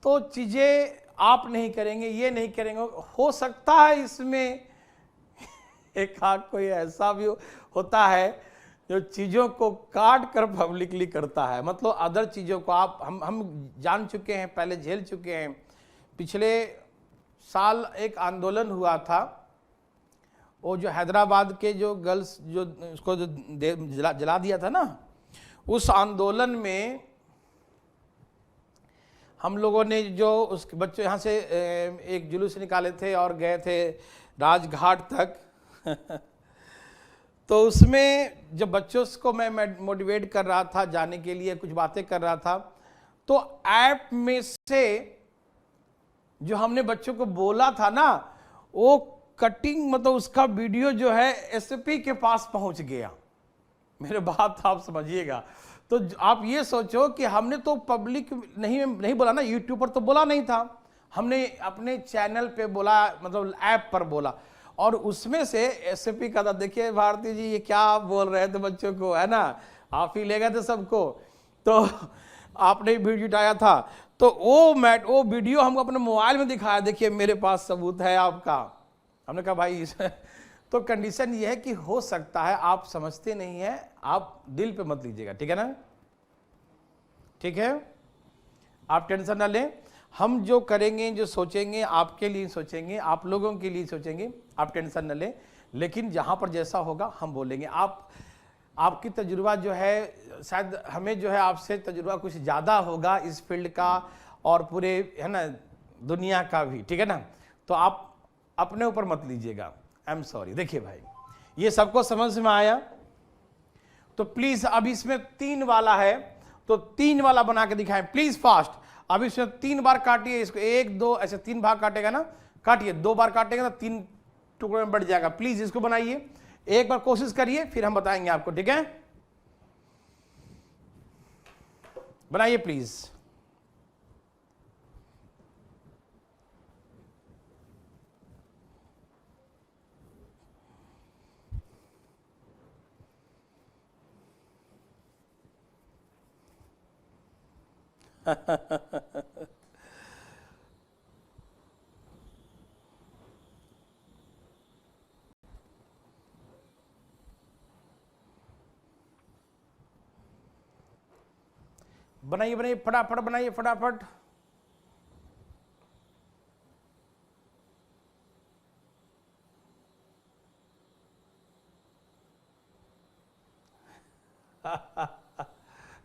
Speaker 1: तो चीजें आप नहीं करेंगे, ये नहीं करेंगे। हो सकता है इसमें एक आध कोई ऐसा भी होता है जो चीजों को काट कर पब्लिकली करता है, मतलब अदर चीजों को आप हम जान चुके हैं, पहले झेल चुके हैं। पिछले साल एक आंदोलन हुआ था, वो जो हैदराबाद के जो गर्ल्स जो उसको जो जला दिया था ना, उस आंदोलन में हम लोगों ने जो उस बच्चों यहाँ से एक जुलूस निकाले थे और गए थे राजघाट तक तो उसमें जब बच्चों को मैं मोटिवेट कर रहा था जाने के लिए, कुछ बातें कर रहा था, तो ऐप में से जो हमने बच्चों को बोला था ना, वो कटिंग मतलब उसका वीडियो जो है एसपी के पास पहुंच गया। मेरे बात आप समझिएगा। तो आप ये सोचो कि हमने तो पब्लिक नहीं बोला ना, यूट्यूब पर तो बोला नहीं था, हमने अपने चैनल पे बोला, मतलब ऐप पर बोला, और उसमें से एसपी का था, देखिए भारती जी ये क्या आप बोल रहे थे बच्चों को, है ना, आप ही ले गए थे सबको, तो आपने वीडियो उठाया था, तो वो वीडियो हमको अपने मोबाइल में दिखाया, देखिए मेरे पास सबूत है आपका। हमने कहा भाई तो कंडीशन ये है कि हो सकता है आप समझते नहीं है, आप दिल पे मत लीजिएगा, ठीक है ना, ठीक है, आप टेंशन ना लें। हम जो करेंगे, जो सोचेंगे आपके लिए सोचेंगे, आप लोगों के लिए सोचेंगे, आप टेंशन न लें। लेकिन जहां पर जैसा होगा हम बोलेंगे। आपकी तजुर्बा जो है, शायद हमें जो है आपसे तजुर्बा कुछ ज़्यादा होगा इस फील्ड का और पूरे है ना दुनिया का भी, ठीक है ना, तो आप अपने ऊपर मत लीजिएगा, आई एम सॉरी। देखिए भाई, ये सबको समझ में आया, तो प्लीज अब इसमें 3 वाला है, तो 3 वाला बना के दिखाएं प्लीज फास्ट। अब इसमें 3 बार काटिए इसको, 1 2 ऐसे 3 भाग काटेगा ना, काटिए, 2 बार काटेगा तो 3 टुकड़े में बढ़ जाएगा। प्लीज इसको बनाइए, एक बार कोशिश करिए, फिर हम बताएंगे आपको, ठीक है, बनाइए प्लीज। बनाइए बनाइए, फटाफट बनाइए, फटाफट।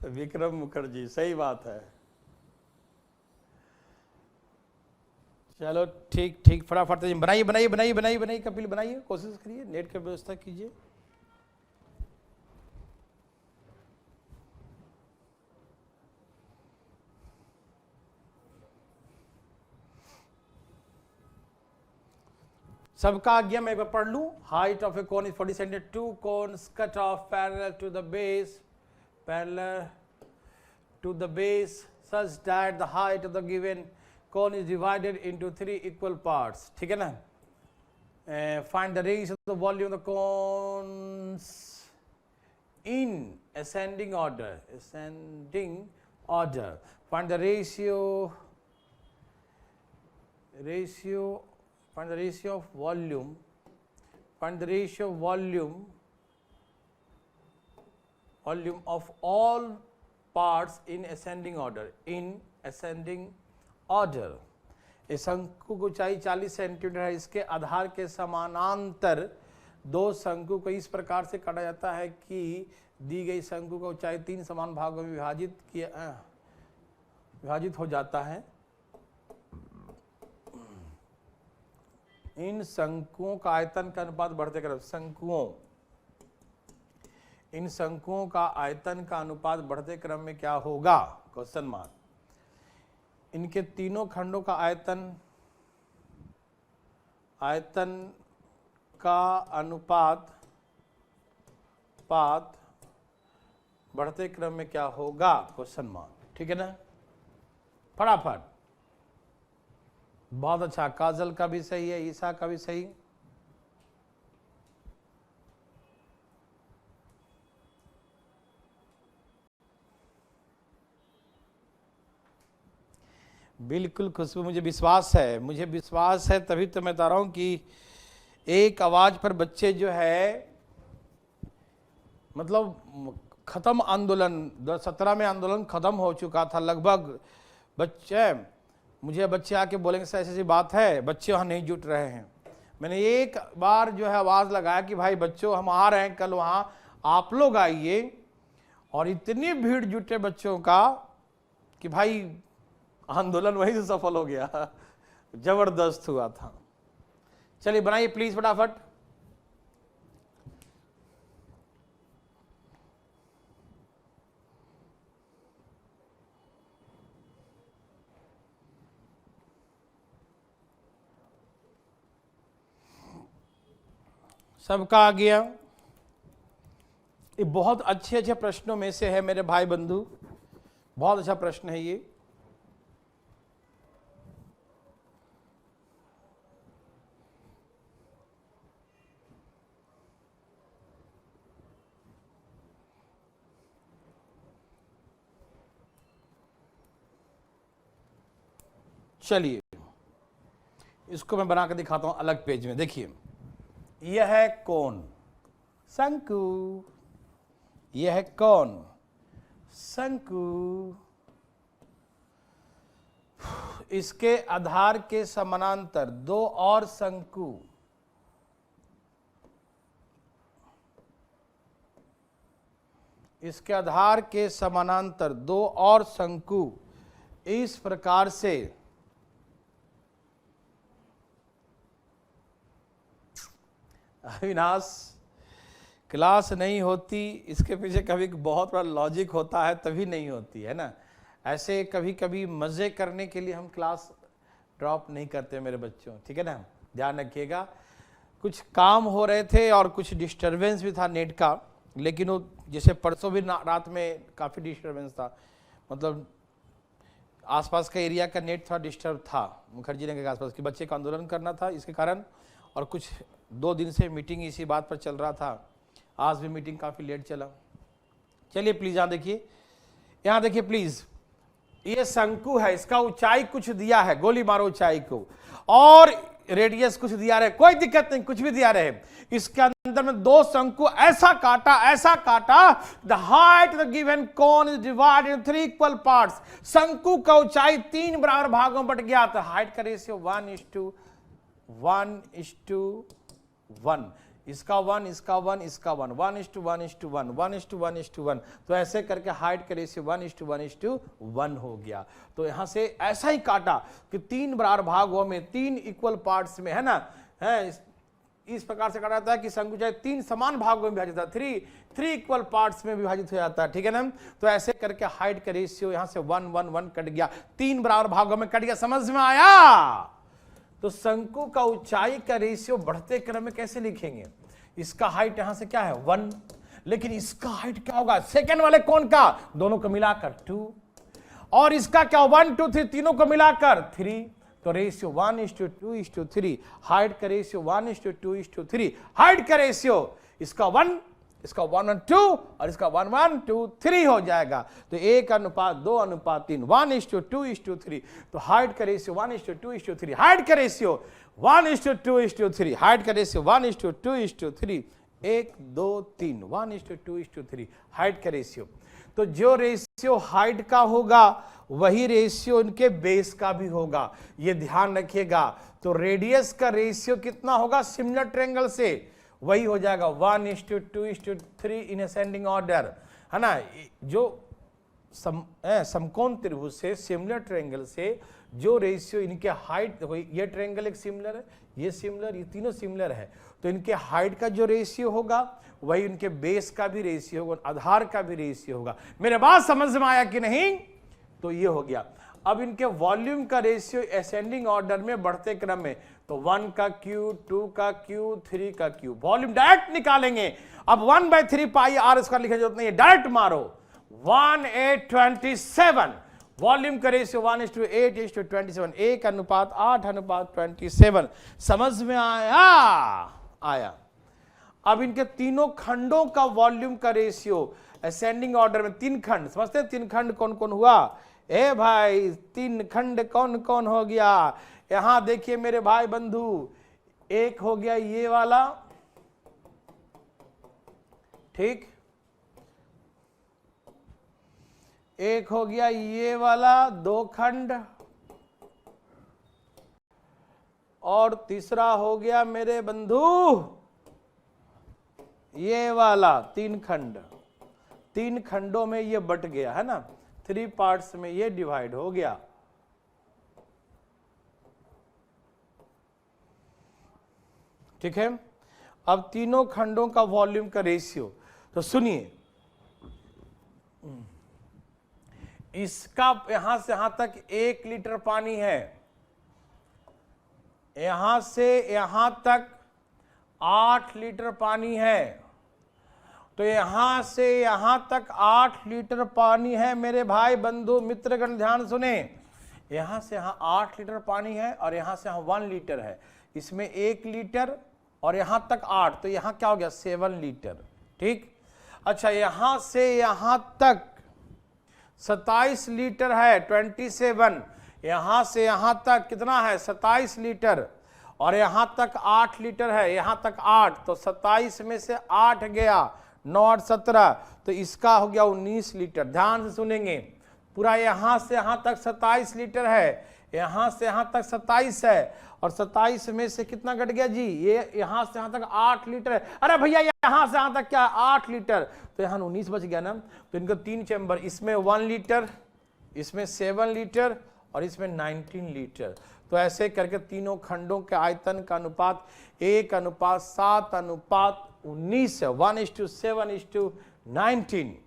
Speaker 1: विक्रम मुखर्जी, सही बात है। चलो ठीक ठीक, फटाफट बनाइए बनाइए बनाइए बनाइए बनाइए, कपिल बनाइए, कोशिश करिए, नेट की व्यवस्था कीजिए। सबका आज्ञा मैं एक बार पढ़ लूं। Height of a cone is 40 centimetre, two cones cut off parallel to the base, parallel to the base such that the height of the given cone is divided into 3 equal parts, ठीक है ना। Find the ratio of the volume of the cones in ascending order, ascending order. Find the ratio find the ratio of volume, find the ratio of volume of all parts in ascending order, in ascending order। इस शंकु की ऊंचाई 40 centimetre है, इसके आधार के समानांतर दो शंकु को इस प्रकार से काटा जाता है कि दी गई शंकु का ऊंचाई 3 समान भागों में विभाजित हो जाता है। इन शंकुओं का आयतन का अनुपात बढ़ते क्रम, इन शंकुओं का आयतन का अनुपात बढ़ते क्रम में क्या होगा, क्वेश्चन मार्क। इनके तीनों खंडों का आयतन का अनुपात बढ़ते क्रम में क्या होगा, क्वेश्चन मार्क, ठीक है ना। फटाफट, बहुत अच्छा, काजल का भी सही है, ईसा का भी सही। बिल्कुल खुशबू, मुझे विश्वास है तभी तो मैं बता रहा हूं कि एक आवाज पर बच्चे जो है, मतलब खत्म आंदोलन 2017 में आंदोलन खत्म हो चुका था लगभग। बच्चे आके बोलेंगे सर ऐसी बात है, बच्चे वहाँ नहीं जुट रहे हैं। मैंने एक बार जो है आवाज़ लगाया कि भाई बच्चों हम आ रहे हैं कल वहाँ, आप लोग आइए, और इतनी भीड़ जुटे बच्चों का कि भाई आंदोलन वहीं से सफल हो गया, जबरदस्त हुआ था। चलिए बनाइए प्लीज फटाफट। सबका आ गया। ये बहुत अच्छे प्रश्नों में से है मेरे भाई बंधु, बहुत अच्छा प्रश्न है ये। चलिए इसको मैं बना कर दिखाता हूं अलग पेज में। देखिए यह है कोन, शंकु, यह है कोन, शंकु। इसके आधार के समानांतर दो और शंकु, इसके आधार के समानांतर दो और शंकु इस प्रकार से अविनाश क्लास नहीं होती, इसके पीछे कभी बहुत बड़ा लॉजिक होता है तभी नहीं होती है ना। ऐसे कभी कभी मज़े करने के लिए हम क्लास ड्रॉप नहीं करते मेरे बच्चों, ठीक है ना, ध्यान रखिएगा। कुछ काम हो रहे थे और कुछ डिस्टरबेंस भी था नेट का, लेकिन वो जैसे परसों भी रात में काफ़ी डिस्टरबेंस था, मतलब आसपास का एरिया का नेट थोड़ा डिस्टर्ब था, मुखर्जी नगर के आसपास के बच्चे का आंदोलन करना था इसके कारण, और कुछ 2 दिन से मीटिंग इसी बात पर चल रहा था। आज भी मीटिंग काफ़ी लेट चला। चलिए प्लीज़ यहाँ देखिए, यहाँ देखिए प्लीज़। ये शंकु है, इसका ऊंचाई कुछ दिया है, गोली मारो ऊंचाई को, और रेडियस कुछ दिया रहे, कोई दिक्कत नहीं, कुछ भी दिया रहे। इसके अंदर में दो शंकु ऐसा काटा, the height the given cone is divided in 3 equal parts. शंकु का ऊंचाई 3 बराबर भागों में बट गया, तो हाइट का रेशियो 1:1:1, इसका 1, इसका 1, इसका 1, 1:1:1, 1:1:1, तो ऐसे करके हाइट का रेशियो 1:1:1 हो गया। तो यहां से ऐसा ही काटा कि 3 बराबर भागों में, 3 इक्वल पार्ट्स में, है ना, है इस प्रकार से काटा जाता है कि शंकु चाहे 3 समान भागों में विभाजित होता है, 3 इक्वल पार्ट्स में विभाजित हो जाता है, ठीक है ना। तो ऐसे करके हाइट का रेशियो यहां से 1:1:1 कट गया, 3 बराबर भागों में कट गया, समझ में आया। तो शंकु का ऊंचाई का रेशियो बढ़ते क्रम में कैसे लिखेंगे, इसका हाइट यहां से क्या है 1, लेकिन इसका हाइट क्या होगा सेकंड वाले कोण का, दोनों को मिलाकर 2, और इसका क्या 1 2 3 तीनों को मिलाकर 3, तो रेशियो 1:2:3, हाइट का रेशियो 1:2:3, हाइट का रेशियो इसका 1, इसका 1:2 और इसका 1:1:3 हो जाएगा। तो 1:2:3, 1:2:3, तो हाइट का रेशियो 1:2:3, हाइट का रेशियो 1:2:3, हाइट का रेशियो 1:2:3, 1 2 3, 1:2:3 हाइट का रेशियो। तो जो रेशियो हाइट का होगा वही रेशियो इनके बेस का भी होगा, ये ध्यान रखिएगा। तो रेडियस का रेशियो कितना होगा सिमिलर ट्रायंगल से, वही हो जाएगा 1:2:3 इन असेंडिंग ऑर्डर, है ना। जो समकोण त्रिभुज से, सिमिलर ट्रायंगल से जो रेशियो इनके हाइट, ये ट्रायंगल एक सिमिलर है, ये सिमिलर, ये तीनों सिमिलर है, तो इनके हाइट का जो रेशियो होगा वही इनके बेस का भी रेशियो होगा, आधार का भी रेशियो होगा। मेरे बात समझ में आया कि नहीं, तो ये हो गया। अब इनके वॉल्यूम का रेशियो असेंडिंग ऑर्डर में बढ़ते क्रम में, तो 1 का क्यूब, 2 का क्यूब, 3 का क्यूब, वॉल्यूम डायरेक्ट निकालेंगे। अब 1/3 पाई आर इसका लिखने की जरूरत नहीं है, डायरेक्ट मारो 1:8:27, वॉल्यूम का रेशियो 1:8:27, 1:8:27, समझ में आया। अब इनके तीनों खंडों का वॉल्यूम का रेशियो असेंडिंग ऑर्डर में, 3 खंड समझते हैं, 3 खंड कौन कौन हुआ, ए भाई 3 खंड कौन कौन हो गया, यहां देखिए मेरे भाई बंधु, एक हो गया ये वाला, ठीक, एक हो गया ये वाला 2 खंड, और तीसरा हो गया मेरे बंधु ये वाला 3 खंड। 3 खंडों में ये बट गया, है ना, 3 पार्ट्स में ये डिवाइड हो गया। ठीक है, अब तीनों खंडों का वॉल्यूम का रेशियो, तो सुनिए, इसका यहां से यहां तक 1 लीटर पानी है, यहां से यहां तक 8 लीटर पानी है, तो यहां से यहां तक 8 लीटर पानी है मेरे भाई बंधु मित्रगण, ध्यान सुने, यहां से यहां 8 लीटर पानी है और यहां से यहां 1 लीटर है, इसमें 1 लीटर और यहां तक 8, तो यहां क्या हो गया 7 लीटर, ठीक। अच्छा, यहां से यहां तक 27 लीटर है, 27, यहां से यहां तक कितना है 27 लीटर, और यहां तक 8 लीटर है, यहां तक 8, तो 27 में से 8 गया, 9 8 17, तो इसका हो गया 19 लीटर। ध्यान से सुनेंगे, पूरा यहां से यहां तक 27 लीटर है, यहां से यहां तक 27 है, और 27 में से कितना घट गया जी, ये यहां से यहां तक 8 लीटर है, अरे भैया यहां से यहां तक क्या 8 लीटर, तो यहां 19 बच गया ना। तो इनका 3 चैम्बर, इसमें 1 लीटर, इसमें 7 लीटर और इसमें 19 लीटर, तो ऐसे करके तीनों खंडों के आयतन का अनुपात 1:7:19 है, 1:7:19।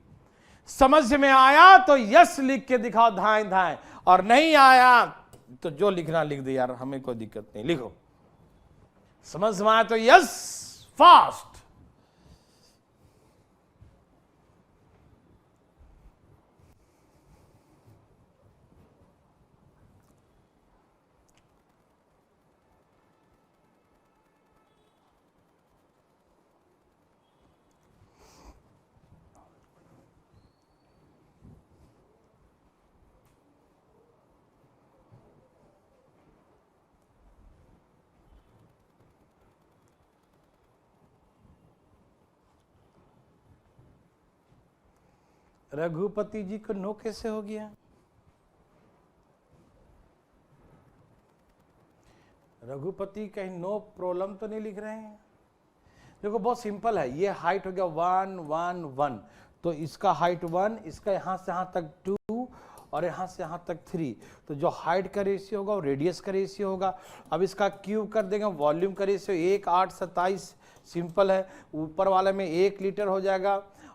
Speaker 1: समझ में आया तो यस लिख के दिखाओ धाएं धाएं, और नहीं आया तो जो लिखना लिख दे यार, हमें कोई दिक्कत नहीं, लिखो। समझ में आया तो यस फास्ट। रघुपति जी को नो कैसे हो गया? रघुपति कहीं नो प्रॉब्लम तो नहीं लिख रहे हैं? देखो बहुत सिंपल है, ये हाइट हो गया 1 1 1, तो इसका हाइट 1, इसका यहां से यहां तक 2 और यहां से यहां तक 3, तो जो हाइट का रेशियो होगा वो रेडियस का रेशियो होगा। अब इसका क्यूब कर देंगे, वॉल्यूम का रेशियो 1 8 27, सिंपल है। ऊपर वाले में 1 लीटर हो जाएगा।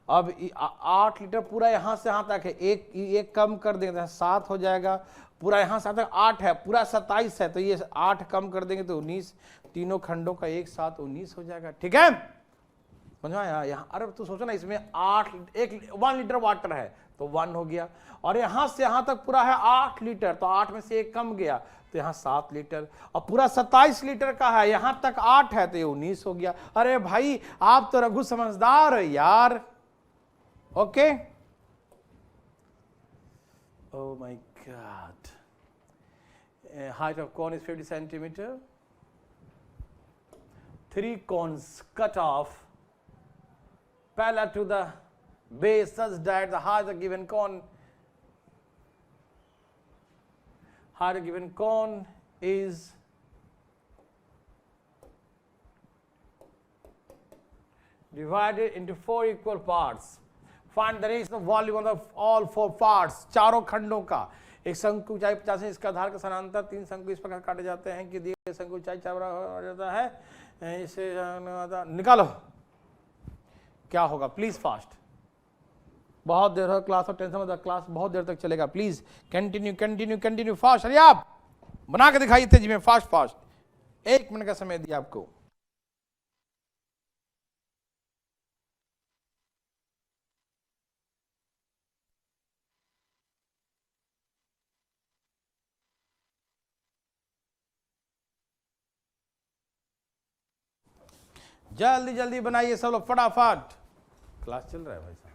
Speaker 1: अब 8 लीटर पूरा यहां से यहां तक है, एक कम कर देंगे 7 हो जाएगा। पूरा यहां से तक 8 है, पूरा 27 है, तो ये 8 कम कर देंगे तो 19, तीनों खंडों का एक साथ 19 हो जाएगा। ठीक है, समझ में आया? यहाँ अरे तू सोचो ना, इसमें 1 लीटर वाटर है तो 1 हो गया, और यहां से यहां तक पूरा है 8 लीटर, तो 8 में से 1 कम गया तो यहाँ 7 लीटर, और पूरा 27 लीटर का है, यहां तक 8 है तो ये 19 हो गया। अरे भाई आप तो रघु समझदार है यार। Okay, oh my god, height of cone is 50 centimeter, 3 cones cut off parallel to the base such that the height of the given cone is divided into 4 equal parts. Find the ratio of volume of all 4 parts, चारों खंडों का। एक शंकु की ऊंचाई 50 है, इसका आधार का समानांतर 3 शंकु इस प्रकार काटे जाते हैं कि दिए गए शंकु ऊंचाई 4 बराबर हो जाता है। इसे निकालो क्या होगा, प्लीज फास्ट। बहुत देर हो क्लास और टेंशन में, क्लास बहुत देर तक चलेगा, please continue continue continue fast. अरे आप बना के दिखाइए तेजी में, फास्ट फास्ट, 1 मिनट का समय दिया आपको। जल्दी जल्दी बनाइए सब लोग फटाफट, क्लास चल रहा है भाई साहब।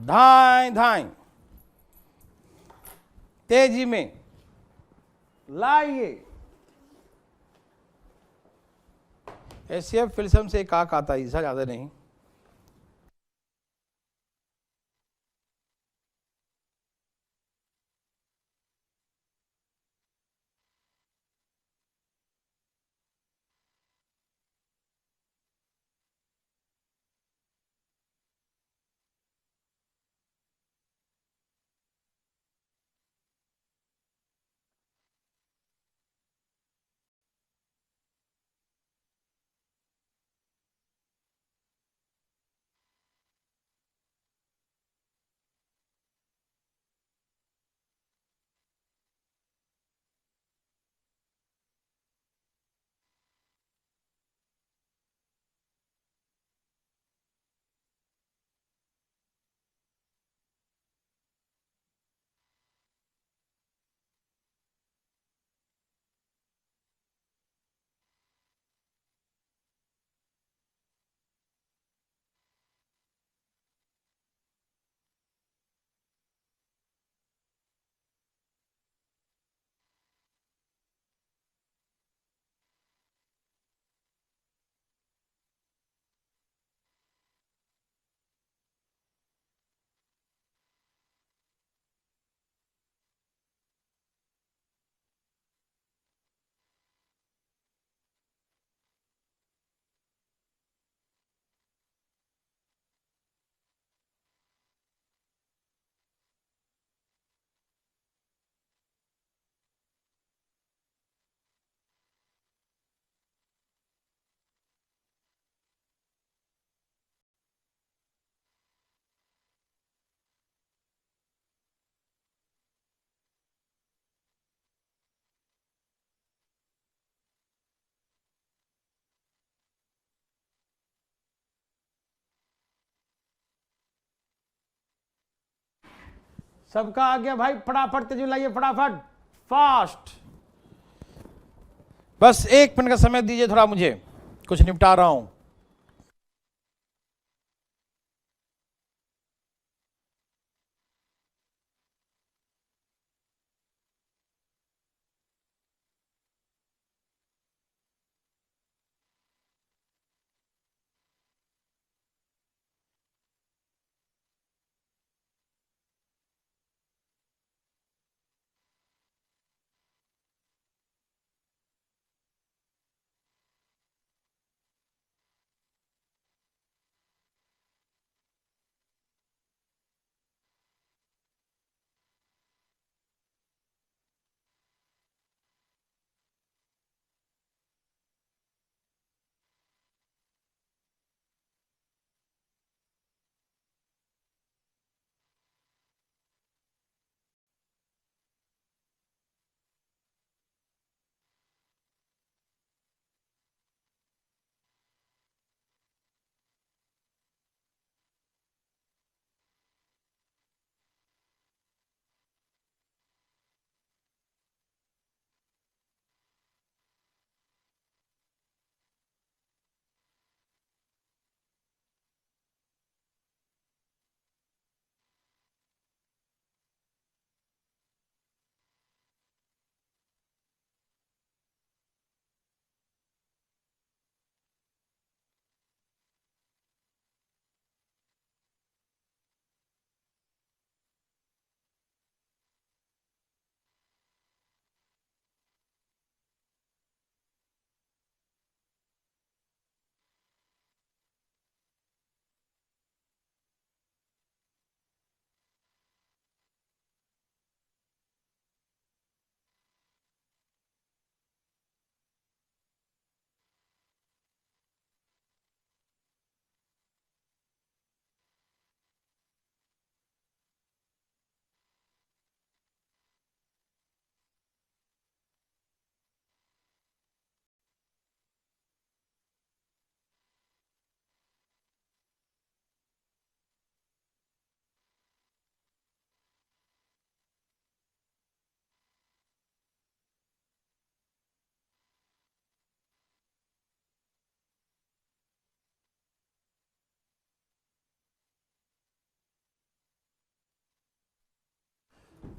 Speaker 1: धाई धाई तेजी में लाइए। एसएफ फिल्म से एक आंख आता है, ऐसा ज्यादा नहीं। सबका आ गया भाई, फटाफट तेजी लाइए, फटाफट फास्ट। बस 1 मिनट का समय दीजिए थोड़ा, मुझे कुछ निपटा रहा हूं।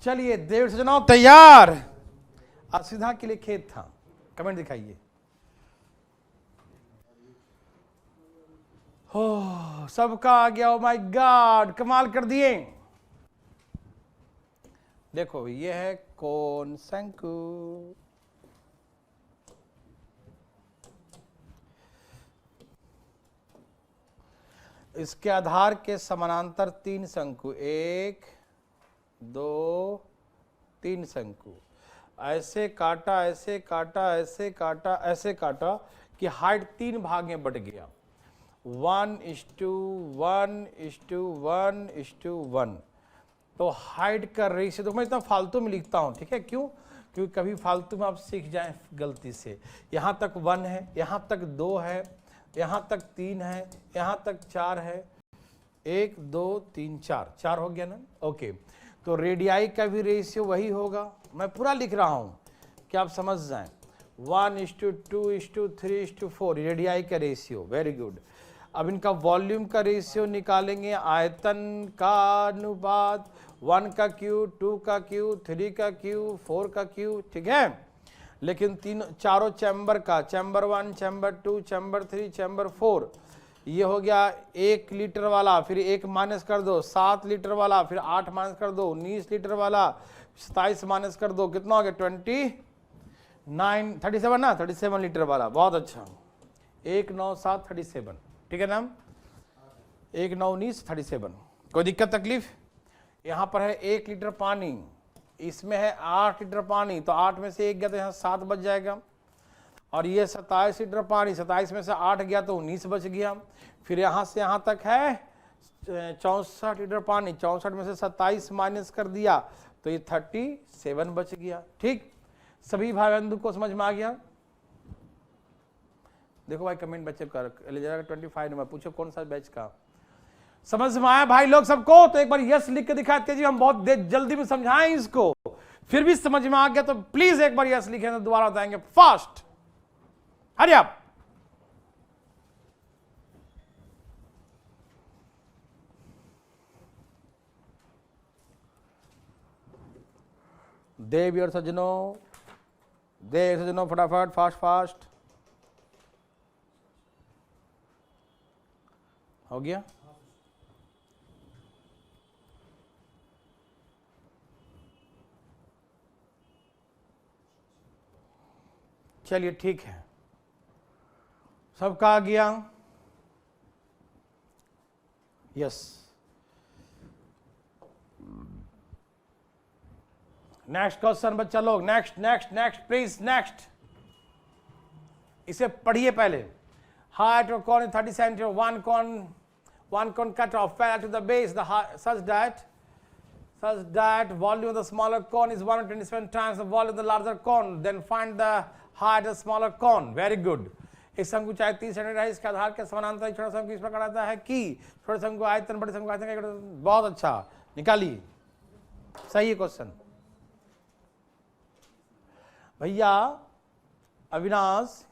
Speaker 1: चलिए देव सजनाओ तैयार। असीधा के लिए खेत था, कमेंट दिखाइए। हो सबका आ गया, ओ माय गॉड, कमाल कर दिए। देखो ये है कोन शंकु, इसके आधार के समानांतर 3 शंकु, 1 2 3 शंकु, ऐसे काटा ऐसे काटा ऐसे काटा ऐसे काटा कि हाइट 3 भाग में बट गया, 1:1:1:1। तो हाइट का रेशियो, तो मैं इतना फालतू में लिखता हूं, ठीक है, क्यों? क्योंकि कभी फालतू में आप सीख जाएं गलती से। यहां तक 1 है, यहां तक 2 है, यहां तक 3 है, यहां तक 4 है, 1 2 3 4 हो गया ना। ओके, तो रेडियाई का भी रेशियो वही होगा। मैं पूरा लिख रहा हूं कि आप समझ जाएं। 1:2:3:4 रेडियाई का रेशियो, वेरी गुड। अब इनका वॉल्यूम का रेशियो निकालेंगे, आयतन का अनुपात, 1 का क्यू, 2 का क्यू, 3 का क्यू, 4 का क्यू, ठीक है। लेकिन चारों चैम्बर का, चैम्बर 1, चैम्बर 2, चैम्बर 3, चैम्बर 4, ये हो गया 1 लीटर वाला, फिर 1 माइनस कर दो, 7 लीटर वाला, फिर 8 माइनस कर दो, 19 लीटर वाला, 27 माइनस कर दो, कितना हो गया 37 ना, 37 लीटर वाला। बहुत अच्छा, 1 9 7 37, ठीक है ना, 1 9 19 37। कोई दिक्कत तकलीफ? यहां पर है 1 लीटर पानी, इसमें है 8 लीटर पानी, तो 8 में से 1 गया तो यहाँ 7 बच जाएगा। और ये 27 लीटर पानी, 27 में से 8 गया तो 19 बच गया। फिर यहाँ से यहाँ तक है 64 लीटर पानी, 64 में से 27 माइनस कर दिया तो ये 37 बच गया। ठीक, सभी भाई बंधु को समझ में आ गया? देखो भाई कमेंट बच्चे कर 25 नंबर पूछो कौन सा बैच का समझ में आया भाई लोग सबको? तो एक बार यस लिख के दिखाते जी, हम बहुत जल्दी में समझाएं इसको, फिर भी समझ में आ गया तो प्लीज एक बार यस लिखें तो दोबारा बताएंगे फास्ट। हरी आप देव और सज्जनों, देव सज्जनों फटाफट फास्ट फास्ट हो गया। चलिए ठीक है, सबका आ गया? यस। नेक्स्ट क्वेश्चन बच्चा लोग, next next next please next. इसे पढ़िए पहले। Height of cone is 30 centimeters. One cone cut off parallel to the base, such that volume of the smaller cone is 127 times the volume of the larger cone. Then find the height of the smaller cone. Very good. एक शंकु चाहे 30 centimetre है, इसके आधार के समानांतर छोटा शंकु इस प्रकार आता है कि छोटे शंकु आयतन बड़े शंकु आयतन। बहुत अच्छा, निकालिए, सही है क्वेश्चन। भैया अविनाश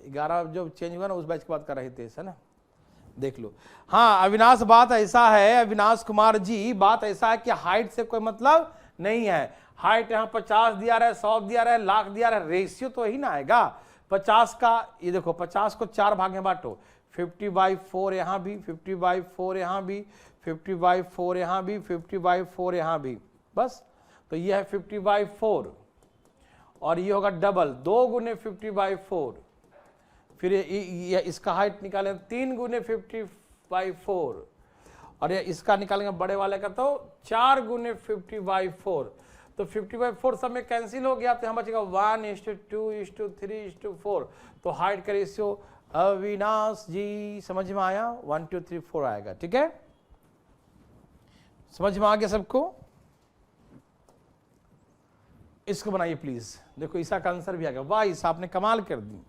Speaker 1: 11 जो चेंज हुआ ना उस बैच की बात कर रहे थे, है ना, देख लो। हाँ अविनाश, बात ऐसा है अविनाश कुमार जी, बात ऐसा है कि हाइट से कोई मतलब नहीं है। हाइट यहाँ 50 दिया रहा है, 100 दिया रहा है, लाख दिया रहा है, रेशियो तो ही ना आएगा 50 का। ये देखो 50 को 4 भाग में बांटो, 50/4 यहाँ भी, 50/4 यहाँ भी, 50/4 यहाँ भी, 50/4 यहाँ भी, बस। तो ये है 50/4 और ये होगा डबल 2 गुने 50/4। फिर ये इसका हाइट निकालेंगे 3 गुने 50/4 और ये इसका निकालेंगे बड़े वाले का तो 4 गुने 50/4। तो 50/4 सब में कैंसिल हो गया तो यहाँ बचेगा 1:2:3:4। तो हाइट का रेशियो अविनाश जी समझ में आया, 1 2 3 4 आएगा। ठीक है, समझ में आ गया सबको? इसको बनाइए प्लीज। देखो ईसा का आंसर भी आ गया। वाह ईसा, आपने कमाल कर दी,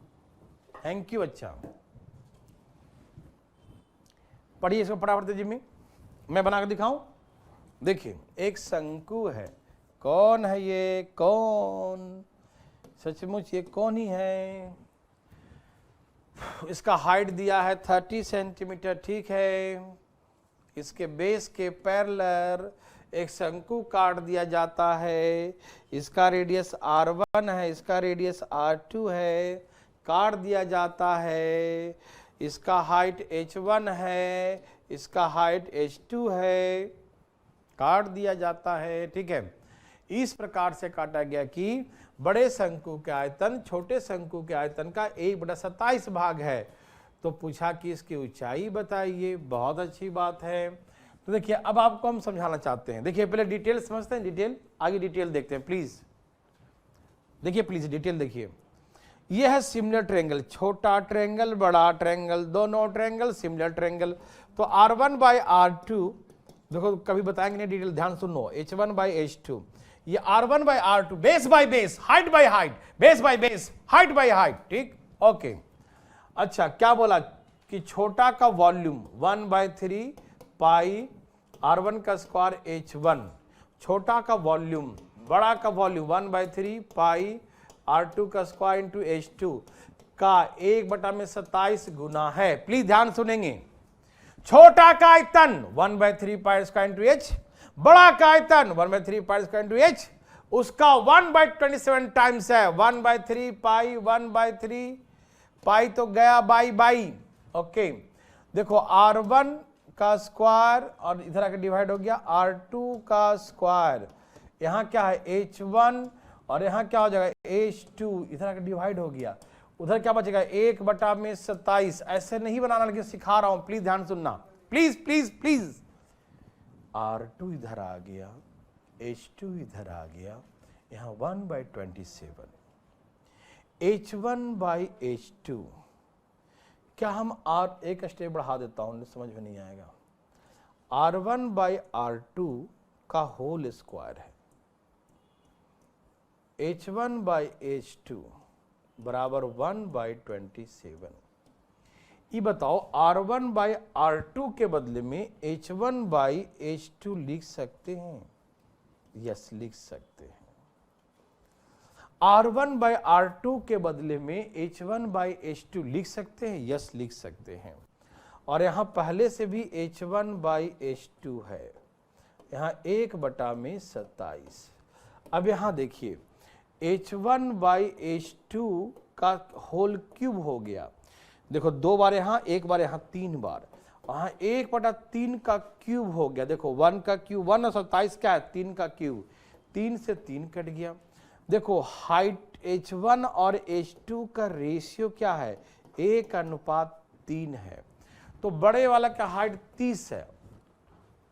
Speaker 1: थैंक यू। अच्छा पढ़िए इसको फटाफट जी में, मैं बना कर दिखाऊं। देखिए एक शंकु है, कौन है ये? कौन? सचमुच ये कौन ही है? इसका हाइट दिया है 30 सेंटीमीटर, ठीक है। इसके बेस के पैरेलल एक शंकु काट दिया जाता है। इसका रेडियस r1 है, इसका रेडियस r2 है, काट दिया जाता है। इसका हाइट h1 है, इसका हाइट h2 है, काट दिया जाता है। ठीक है, इस प्रकार से काटा गया कि बड़े शंकु के आयतन छोटे शंकु के आयतन का 1/27 भाग है। तो पूछा कि इसकी ऊंचाई बताइए। बहुत अच्छी बात है। तो देखिए अब आपको हम समझाना चाहते हैं। देखिए पहले डिटेल समझते हैं, डिटेल आगे डिटेल देखते हैं प्लीज। देखिए प्लीज डिटेल देखिए। यह है सिमिलर ट्रायंगल, छोटा ट्रायंगल बड़ा ट्रायंगल, दोनों ट्रायंगल सिमिलर ट्रायंगल। तो r1/r2 देखो कभी बताएंगे नहीं, डिटेल ध्यान सुनो। h1/h2 ये r1/r2 base by base, height by height, base by base, height by height. ठीक, ओके। अच्छा क्या बोला कि छोटा का वॉल्यूम 1/3 पाई r1 का स्क्वायर h1, छोटा का वॉल्यूम बड़ा का वॉल्यूम 1/3 पाई r2 का स्क्वायर इंटू h2 का 1/27 गुना है। प्लीज ध्यान सुनेंगे। छोटा का आयतन 1/3 पाई स्क्वायर इंटू h, बड़ा का आयतन 1/3 पाई स्क्वायर इंटू h, उसका 1/27 टाइम्स है। 1/3 पाई 1/3 पाई तो गया बाई। ओके देखो r1 का स्क्वायर और इधर आके डिवाइड हो गया r2 का स्क्वायर, यहां क्या है h1 और यहां क्या हो जाएगा h2, इधर आके डिवाइड हो गया, उधर क्या बचेगा 1/27। ऐसे नहीं बनाना, लेकिन सिखा रहा हूं, प्लीज ध्यान सुनना, प्लीज प्लीज प्लीज। r2 इधर आ गया, h2 इधर आ गया, यहां 1/27, h1/h2। क्या हम एक स्टेप बढ़ा देता हूं, समझ में नहीं आएगा। r1/r2 का होल स्क्वायर है, h1/h2 बराबर 1/27। ये बताओ r1/r2 के बदले में h1/h2 लिख सकते हैं? यस लिख सकते हैं। r1/r2 के बदले में h1/h2 लिख सकते हैं? यस लिख सकते हैं। और यहां पहले से भी h1/h2 है, यहां 1/27। अब यहां देखिए h1/h2 का होल क्यूब हो गया। देखो 2 बार यहां, 1 बार यहां, 3 बार, वहां 1/3 का क्यूब हो गया। देखो 1 का क्यूब 1 और 27 क्या है 3 का क्यूब, 3 से 3 कट गया। देखो हाइट h1 और h2 का रेशियो क्या है 1:3 है। तो बड़े वाला का हाइट 30 है,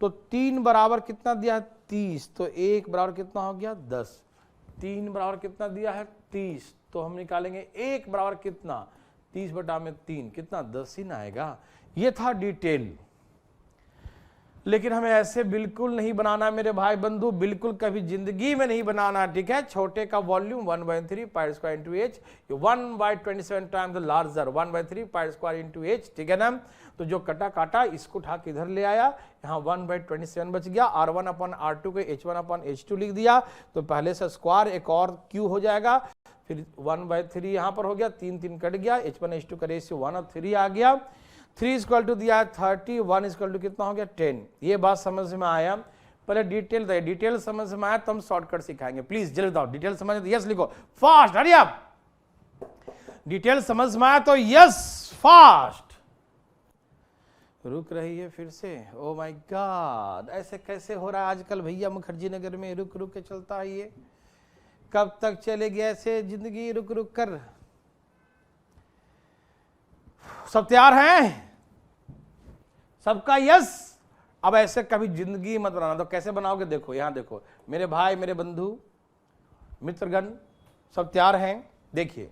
Speaker 1: तो 3 बराबर कितना दिया है 30, तो 1 बराबर कितना हो गया 10, 3 बराबर कितना दिया है 30, तो हम निकालेंगे 1 बराबर कितना 30/3 कितना 10 ही ना आएगा। ये था डिटेल, लेकिन हमें ऐसे बिल्कुल नहीं बनाना मेरे भाई बंधु, बिल्कुल कभी जिंदगी में नहीं बनाना। ठीक है, छोटे का volume 1/3 pi square into h, 1/27 time the larger 1/3 pi square into h। ठीक है ना, तो जो कटा काटा इसको उठा के इधर ले आया, यहाँ 1/27 बच गया। r1/r2 को h1/h2 लिख दिया, तो पहले से स्क्वायर एक और क्यू हो जाएगा, फिर 1/3 यहाँ पर हो गया, 3 कट गया, h1h2 का रेशियो 1 और 3 आ गया। 3 इक्वल टू दिया है 30, 1 इक्वल टू कितना हो गया 10। ये बात समझ में आया? पहले डिटेल समझ में आया तो हम शॉर्टकट सिखाएंगे। प्लीज जल्दी बताओ, डिटेल समझ में यस लिखो, फास्ट हरी अप। डिटेल समझ में आया तो यस फास्ट। रुक रही है फिर से, ओ माय गॉड, ऐसे कैसे हो रहा है आजकल भैया मुखर्जी नगर में, रुक रुक के चलता है ये, कब तक चलेगी ऐसे जिंदगी रुक रुक कर। सब तैयार हैं? सबका यस? अब ऐसे कभी जिंदगी मत बनाना। तो कैसे बनाओगे, देखो यहां देखो मेरे भाई मेरे बंधु मित्रगण, सब तैयार हैं? देखिए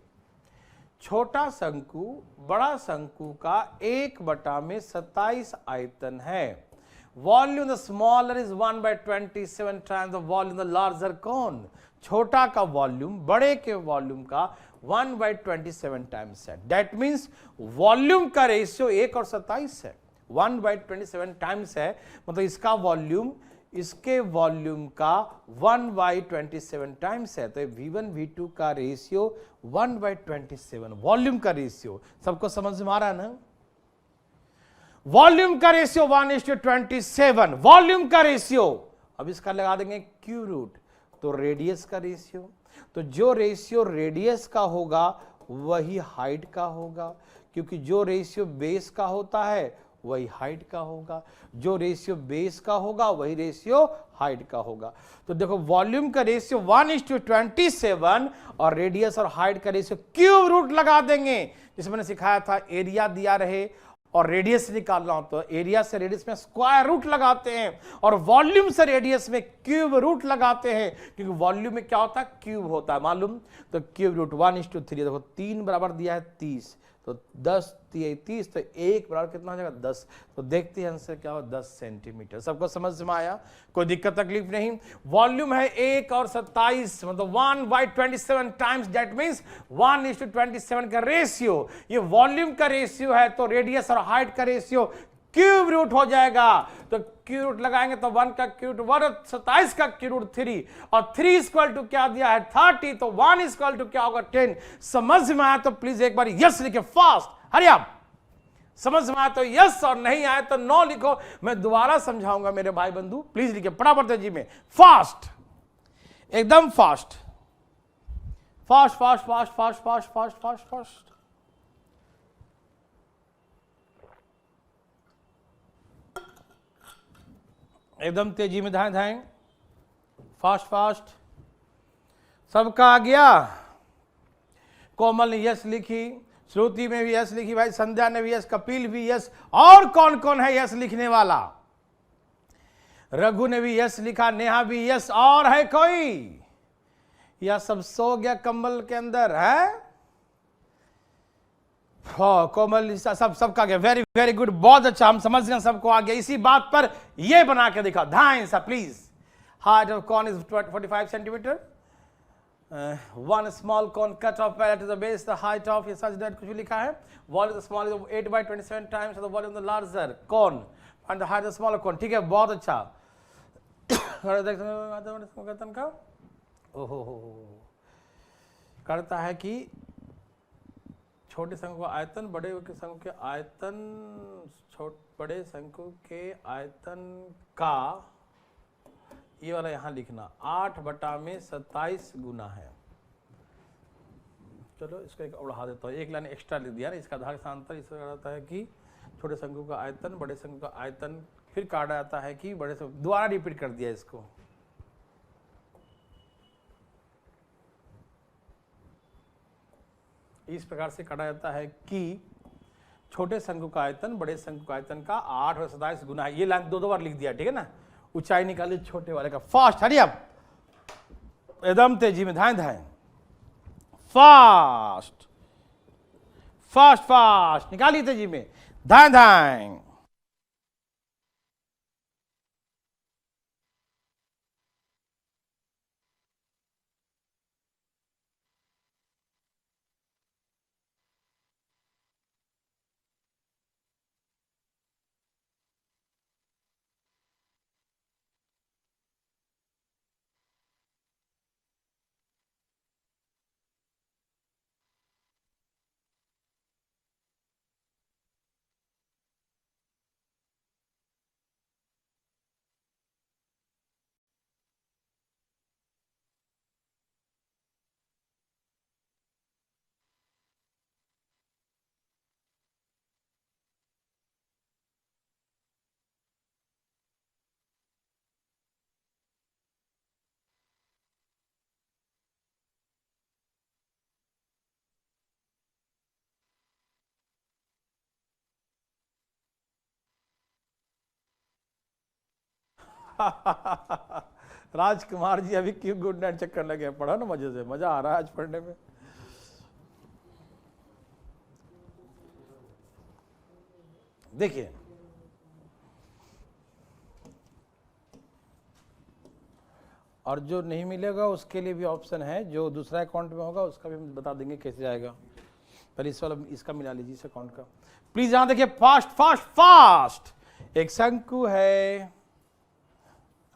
Speaker 1: छोटा शंकु बड़ा शंकु का 1/27 आयतन है। Volume the smaller is 1/27 times the volume the larger कौन? छोटा का वॉल्यूम बड़े के वॉल्यूम का 1/27 टाइम्स है। दैट मीन्स वॉल्यूम का रेशियो 1 और 27 है, 1/27 टाइम्स है, मतलब इसका वॉल्यूम इसके वॉल्यूम का 1/27 टाइम्स है। तो V1 V2 का रेशियो 1/27 वॉल्यूम का रेशियो। सबको समझ में आ रहा है ना? वॉल्यूम का रेशियो 1:27, वॉल्यूम का रेशियो। अब इसका लगा देंगे क्यूब रूट, तो रेडियस का रेशियो, तो जो रेशियो रेडियस का होगा वही हाइट का होगा, क्योंकि जो रेशियो बेस का होता है वही हाइट का होगा, जो रेशियो बेस का होगा वही रेशियो हाइट का होगा। तो देखो वॉल्यूम का रेशियो 1:27 और रेडियस और हाइट का रेशियो क्यूब रूट लगा देंगे। जिसमें मैंने सिखाया था एरिया दिया रहे और रेडियस निकालना हो तो एरिया से रेडियस में स्क्वायर रूट लगाते हैं और वॉल्यूम से रेडियस में क्यूब रूट लगाते हैं, क्योंकि वॉल्यूम में क्या होता है, क्यूब होता है मालूम। तो क्यूब रूट 1:3, देखो 3 बराबर दिया है 30, तो 10 30, तो 1 बराबर कितना हो जाएगा 10। तो देखते हैं आंसर क्या हो, 10 सेंटीमीटर। सबको समझ में आया, कोई दिक्कत तकलीफ नहीं। वॉल्यूम है 1 और 27, मतलब 1/27 टाइम्स, दैट मींस 1:27 का रेशियो, ये वॉल्यूम का रेशियो है, तो रेडियस और हाइट का रेशियो क्यूब रूट हो जाएगा। तो क्यूब रूट लगाएंगे तो 1 का क्यूब रूट 1 और 27 का क्यूब रूट 3, और 3 इक्वल टू क्या दिया है 30, तो 1 इक्वल टू क्या होगा 10। समझ में आया तो प्लीज एक बार यस लिखे फास्ट, हरी आप। समझ में आया तो यस और नहीं आया तो नो लिखो। मैं दोबारा समझाऊंगा मेरे भाई बंधु, प्लीज लिखे फटाफट तेजी में, फास्ट, एकदम fast, fast fast fast fast fast fast fast fast. एकदम तेजी में धाएं धाएं, फास्ट फास्ट। सबका आ गया? कोमल ने यस लिखी, श्रुति में भी यस लिखी, भाई संध्या ने भी यस, कपिल भी यस। और कौन कौन है यस लिखने वाला? रघु ने भी यस लिखा, नेहा भी यस। और है कोई या सब सो गया कंबल के अंदर है? कोमल सबका गया, वेरी वेरी गुड, बहुत अच्छा, हम समझ गए, सबको आ गया। इसी बात पर ये बना के दिखा, धाएं सा please. Height of cone is 45 centimetre, one small cone cut off parallel to the base, the height of ये सच दैट कुछ भी लिखा है। Volume small is 8/27 times the volume the larger cone and the height of smaller cone. ठीक है, बहुत अच्छा। का ओहो करता है कि छोटे शंकु का आयतन बड़े शंकु के आयतन, बड़े शंकु के आयतन का, ये वाला यहां लिखना 8/27 गुना है। चलो इसको एक बढ़ा देता हूँ, एक लाइन एक्स्ट्रा लिख दिया ना, इसका आधार स्थानांतर इस प्रकार आता है कि छोटे शंकु का आयतन बड़े शंकु का आयतन, फिर काटा जाता है कि बड़े शंकु, दोबारा रिपीट कर दिया इसको। इस प्रकार से काटा जाता है कि छोटे शंकु का आयतन बड़े शंकु का आयतन का 8/27 गुना है। ये लाइन दो बार लिख दिया, ठीक है ना। ऊंचाई निकाली छोटे वाले का, फास्ट, हरी अप, एकदम तेजी में, धाएं धाएं, फास्ट फास्ट फास्ट, निकाली तेजी में, धाएं धाएं। राजकुमार जी अभी क्यों गुड नाइट चक्कर लगे, पढ़ो ना मजे से, मजा आ रहा है आज पढ़ने में। देखिए और जो नहीं मिलेगा उसके लिए भी ऑप्शन है, जो दूसरा अकाउंट में होगा उसका भी हम बता देंगे कैसे आएगा। पहले इस वाला इसका मिला लीजिए, इस अकाउंट का प्लीज। यहां देखिए, फास्ट फास्ट फास्ट। एक शंकु है,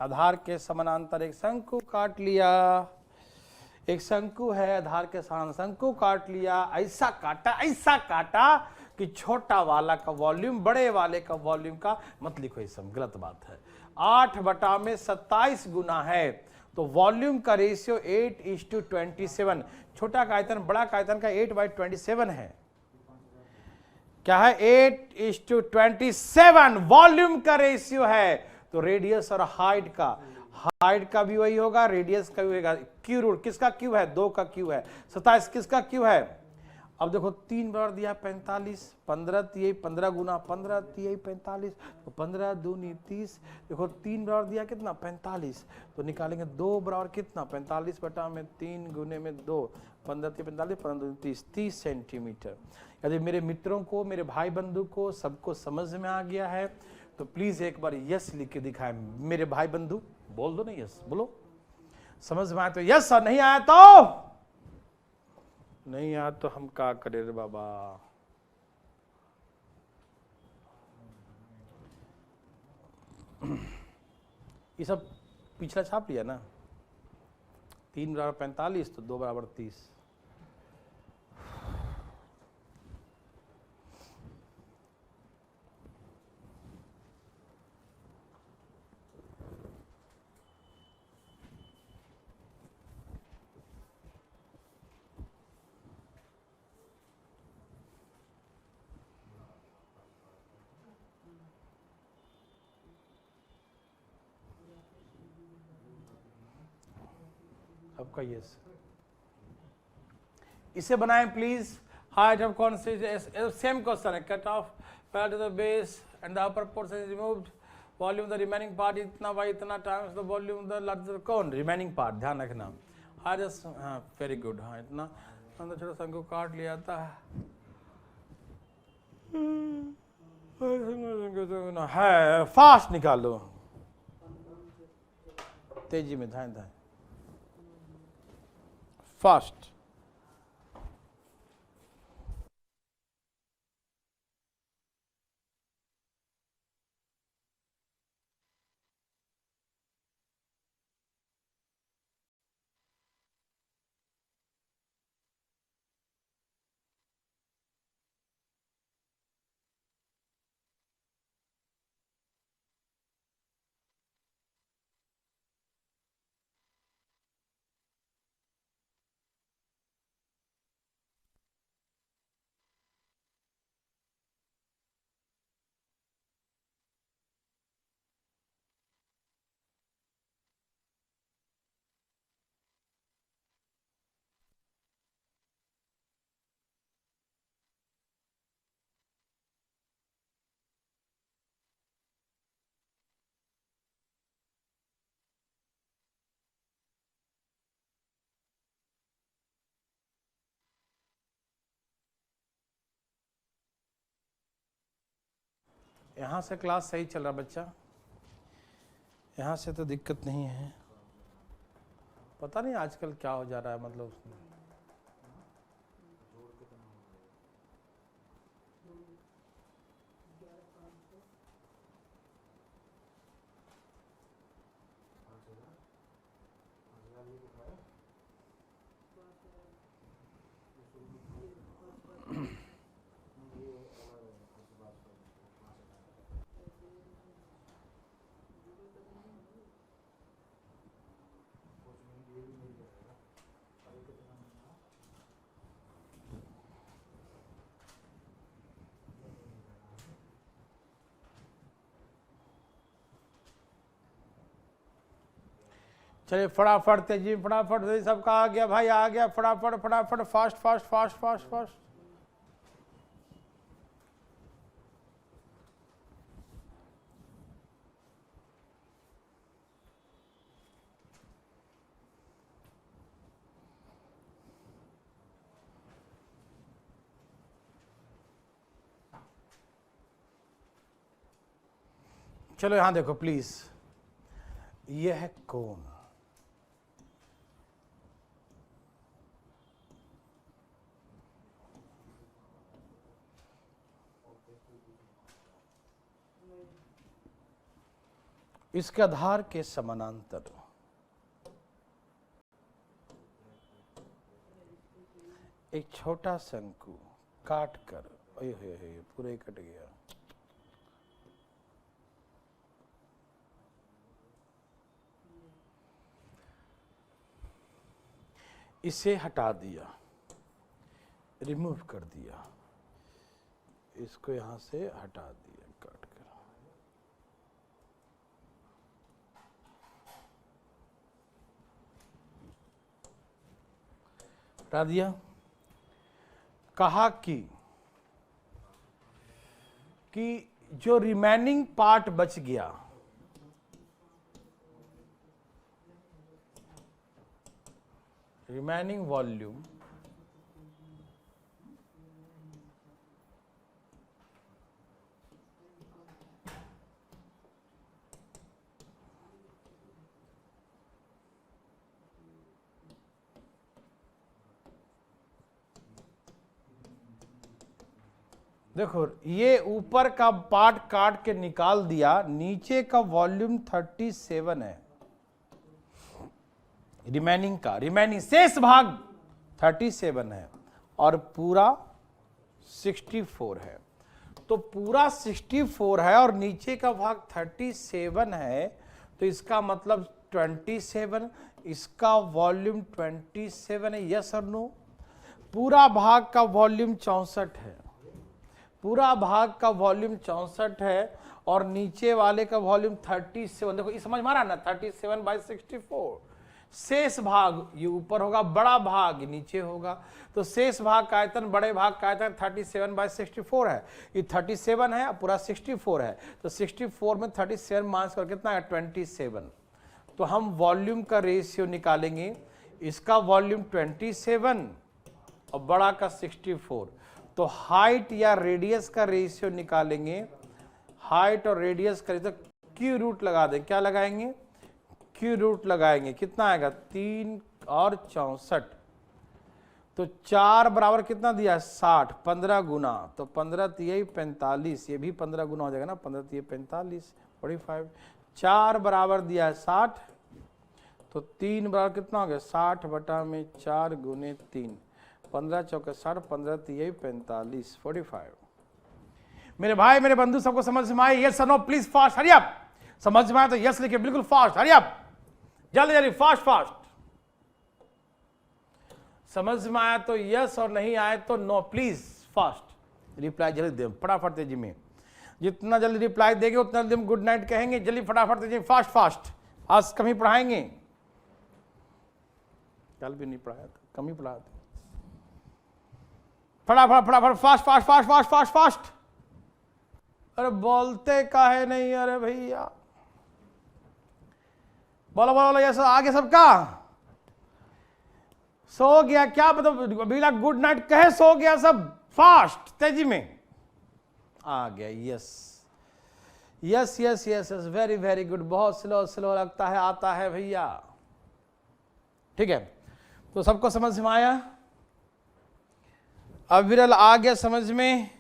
Speaker 1: आधार के समानांतर एक शंकु काट लिया, एक शंकु है आधार के समानांतर शंकु काट लिया, ऐसा काटा कि छोटा वाला का वॉल्यूम बड़े वाले का वॉल्यूम का मत लिखो, ये सब गलत बात है। 8/27 गुना है, तो वॉल्यूम का रेशियो 8:27। छोटा का आयतन बड़ा का आयतन का 8/27 है। क्या है? 8:27 वॉल्यूम का रेशियो है। तो रेडियस और हाइट का भी वही होगा, रेडियस का भी होगा। क्यू रूट किसका क्यू है? 2 का क्यू है। 27 किसका क्यू है? अब देखो 3 बार दिया 45, 15 तिहाई 15 गुना 15 तिहाई 45, तो 15 दूनी 30। देखो 3 बार दिया कितना? 45, तो निकालेंगे 2 बराबर कितना? 45/3 गुने में 2, 15 तिहाई 45, 15 दूनी 30, 30 सेंटीमीटर। यदि मेरे मित्रों को, मेरे भाई बंधु को सबको समझ में आ गया है तो प्लीज एक बार यस लिख के दिखाएं। मेरे भाई बंधु बोल दो ना यस, बोलो। समझ में आया तो यस, और नहीं आया तो नहीं आया तो हम क्या करें रे बाबा। ये सब पिछला छाप लिया ना। 3 बराबर 45 तो 2 बराबर 30। आपका यस। इसे बनाएं प्लीज। हाइट ऑफ कौन से सेम क्वेश्चन है। Cut off parallel to the base and the upper portion is removed, volume the remaining part इतना बाई इतना times the volume the larger. कौन रिमेनिंग पार्ट? ध्यान रखना। हाँ जस्ट, हाँ वेरी गुड। हाँ इतना अंदर छोटा शंकु काट लिया था है। फास्ट निकालो, तेजी में, ध्यान ध्यान, फास्ट। यहाँ से क्लास सही चल रहा बच्चा, यहाँ से तो दिक्कत नहीं है। पता नहीं आजकल क्या हो जा रहा है, मतलब उसमें चलिए फटाफट तेजी, फटाफट सबका आ गया भाई, आ गया फटाफट फटाफट, fast fast fast fast fast. चलो यहां देखो प्लीज, यह है कोण। इसके आधार के समानांतर एक छोटा शंकु काट कर पूरा ही कट गया। इसे हटा दिया, रिमूव कर दिया, इसको यहां से हटा दिया काट कर। हटा दिया। कहा कि जो रिमेनिंग पार्ट बच गया, रिमेनिंग वॉल्यूम देखो, ये ऊपर का पार्ट काट के निकाल दिया, नीचे का वॉल्यूम 37 है, रिमेनिंग का, रिमेनिंग शेष भाग 37 है और पूरा 64 है। तो पूरा 64 है और नीचे का भाग 37 है, तो इसका मतलब 27, इसका वॉल्यूम 27 है, यस और नो। पूरा भाग का वॉल्यूम 64 है, पूरा भाग का वॉल्यूम 64 है और नीचे वाले का वॉल्यूम 37। देखो ये समझ में आ रहा ना, 37/64। शेष भाग ये ऊपर होगा, बड़ा भाग नीचे होगा, तो शेष भाग का आयतन, बड़े भाग का आयतन 37/64 है। ये 37 है, पूरा 64 है, तो 64 में 37 माइनस कर कितना है, 27। तो हम वॉल्यूम का रेशियो निकालेंगे, इसका वॉल्यूम 27 और बड़ा का 64। तो हाइट या रेडियस का रेशियो निकालेंगे, हाइट और रेडियस का तो क्यू रूट लगा दें। क्या लगाएंगे, क्यू रूट लगाएंगे। कितना आएगा, 3 और 64। तो 4 बराबर कितना दिया, 60, 15 गुना, तो 15 तिहाई 45, ये भी 15 गुना हो जाएगा ना, 15 तिहाई 45, 45। 4 बराबर दिया है 60, तो 3 बराबर कितना हो गया, 60 बटा में 4 गुने 3, 15 चौके 60, 15 तिहाई 45, 45। मेरे भाई मेरे बंधु सबको समझ में आए, यस और no please fast, hurry up. समझ में आया तो यस लिखिए, बिल्कुल फास्ट, हरी अप, जल्दी जल्दी, फास्ट फास्ट। समझ में आया तो यस और नहीं आए तो नो, प्लीज फास्ट रिप्लाई जल्दी दे, फटाफट तेजी में। जितना जल्दी रिप्लाई देंगे उतना जल्दी हम गुड नाइट कहेंगे। जल्दी फटाफट तेजी, फास्ट फास्ट। आज कम ही पढ़ाएंगे, कल भी नहीं पढ़ाया था, कम ही पढ़ाया था। फटाफट फटाफट, fast fast fast fast fast fast. अरे बोलते काहे नहीं, अरे भैया बोलो बोलो, ये सब आगे सबका सो गया क्या, मतलब बिना गुड नाइट कहे सो गया सब, फास्ट तेजी में आ गया। Yes yes yes yes yes, very very good. बहुत स्लो स्लो लगता है, आता है भैया, ठीक है। तो सबको समझ में आया, अब विरल आ गया समझ में,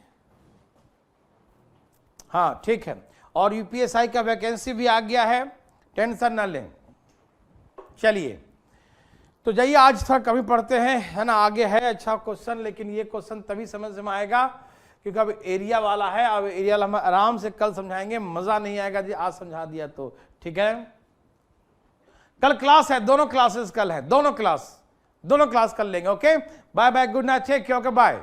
Speaker 1: हाँ ठीक है। और यूपीएसआई का वैकेंसी भी आ गया है, टेंशन ना लें। चलिए तो जाइए, आज थोड़ा कमी पढ़ते हैं, है ना। आगे है अच्छा क्वेश्चन, लेकिन ये क्वेश्चन तभी समझ में आएगा क्योंकि अब एरिया वाला है। अब एरिया हम आराम से कल समझाएंगे, मजा नहीं आएगा जी आज समझा दिया तो, ठीक है। कल क्लास है, दोनों क्लासेस कल है, दोनों क्लास कर लेंगे। Okay, bye bye, good night, take care, okay bye.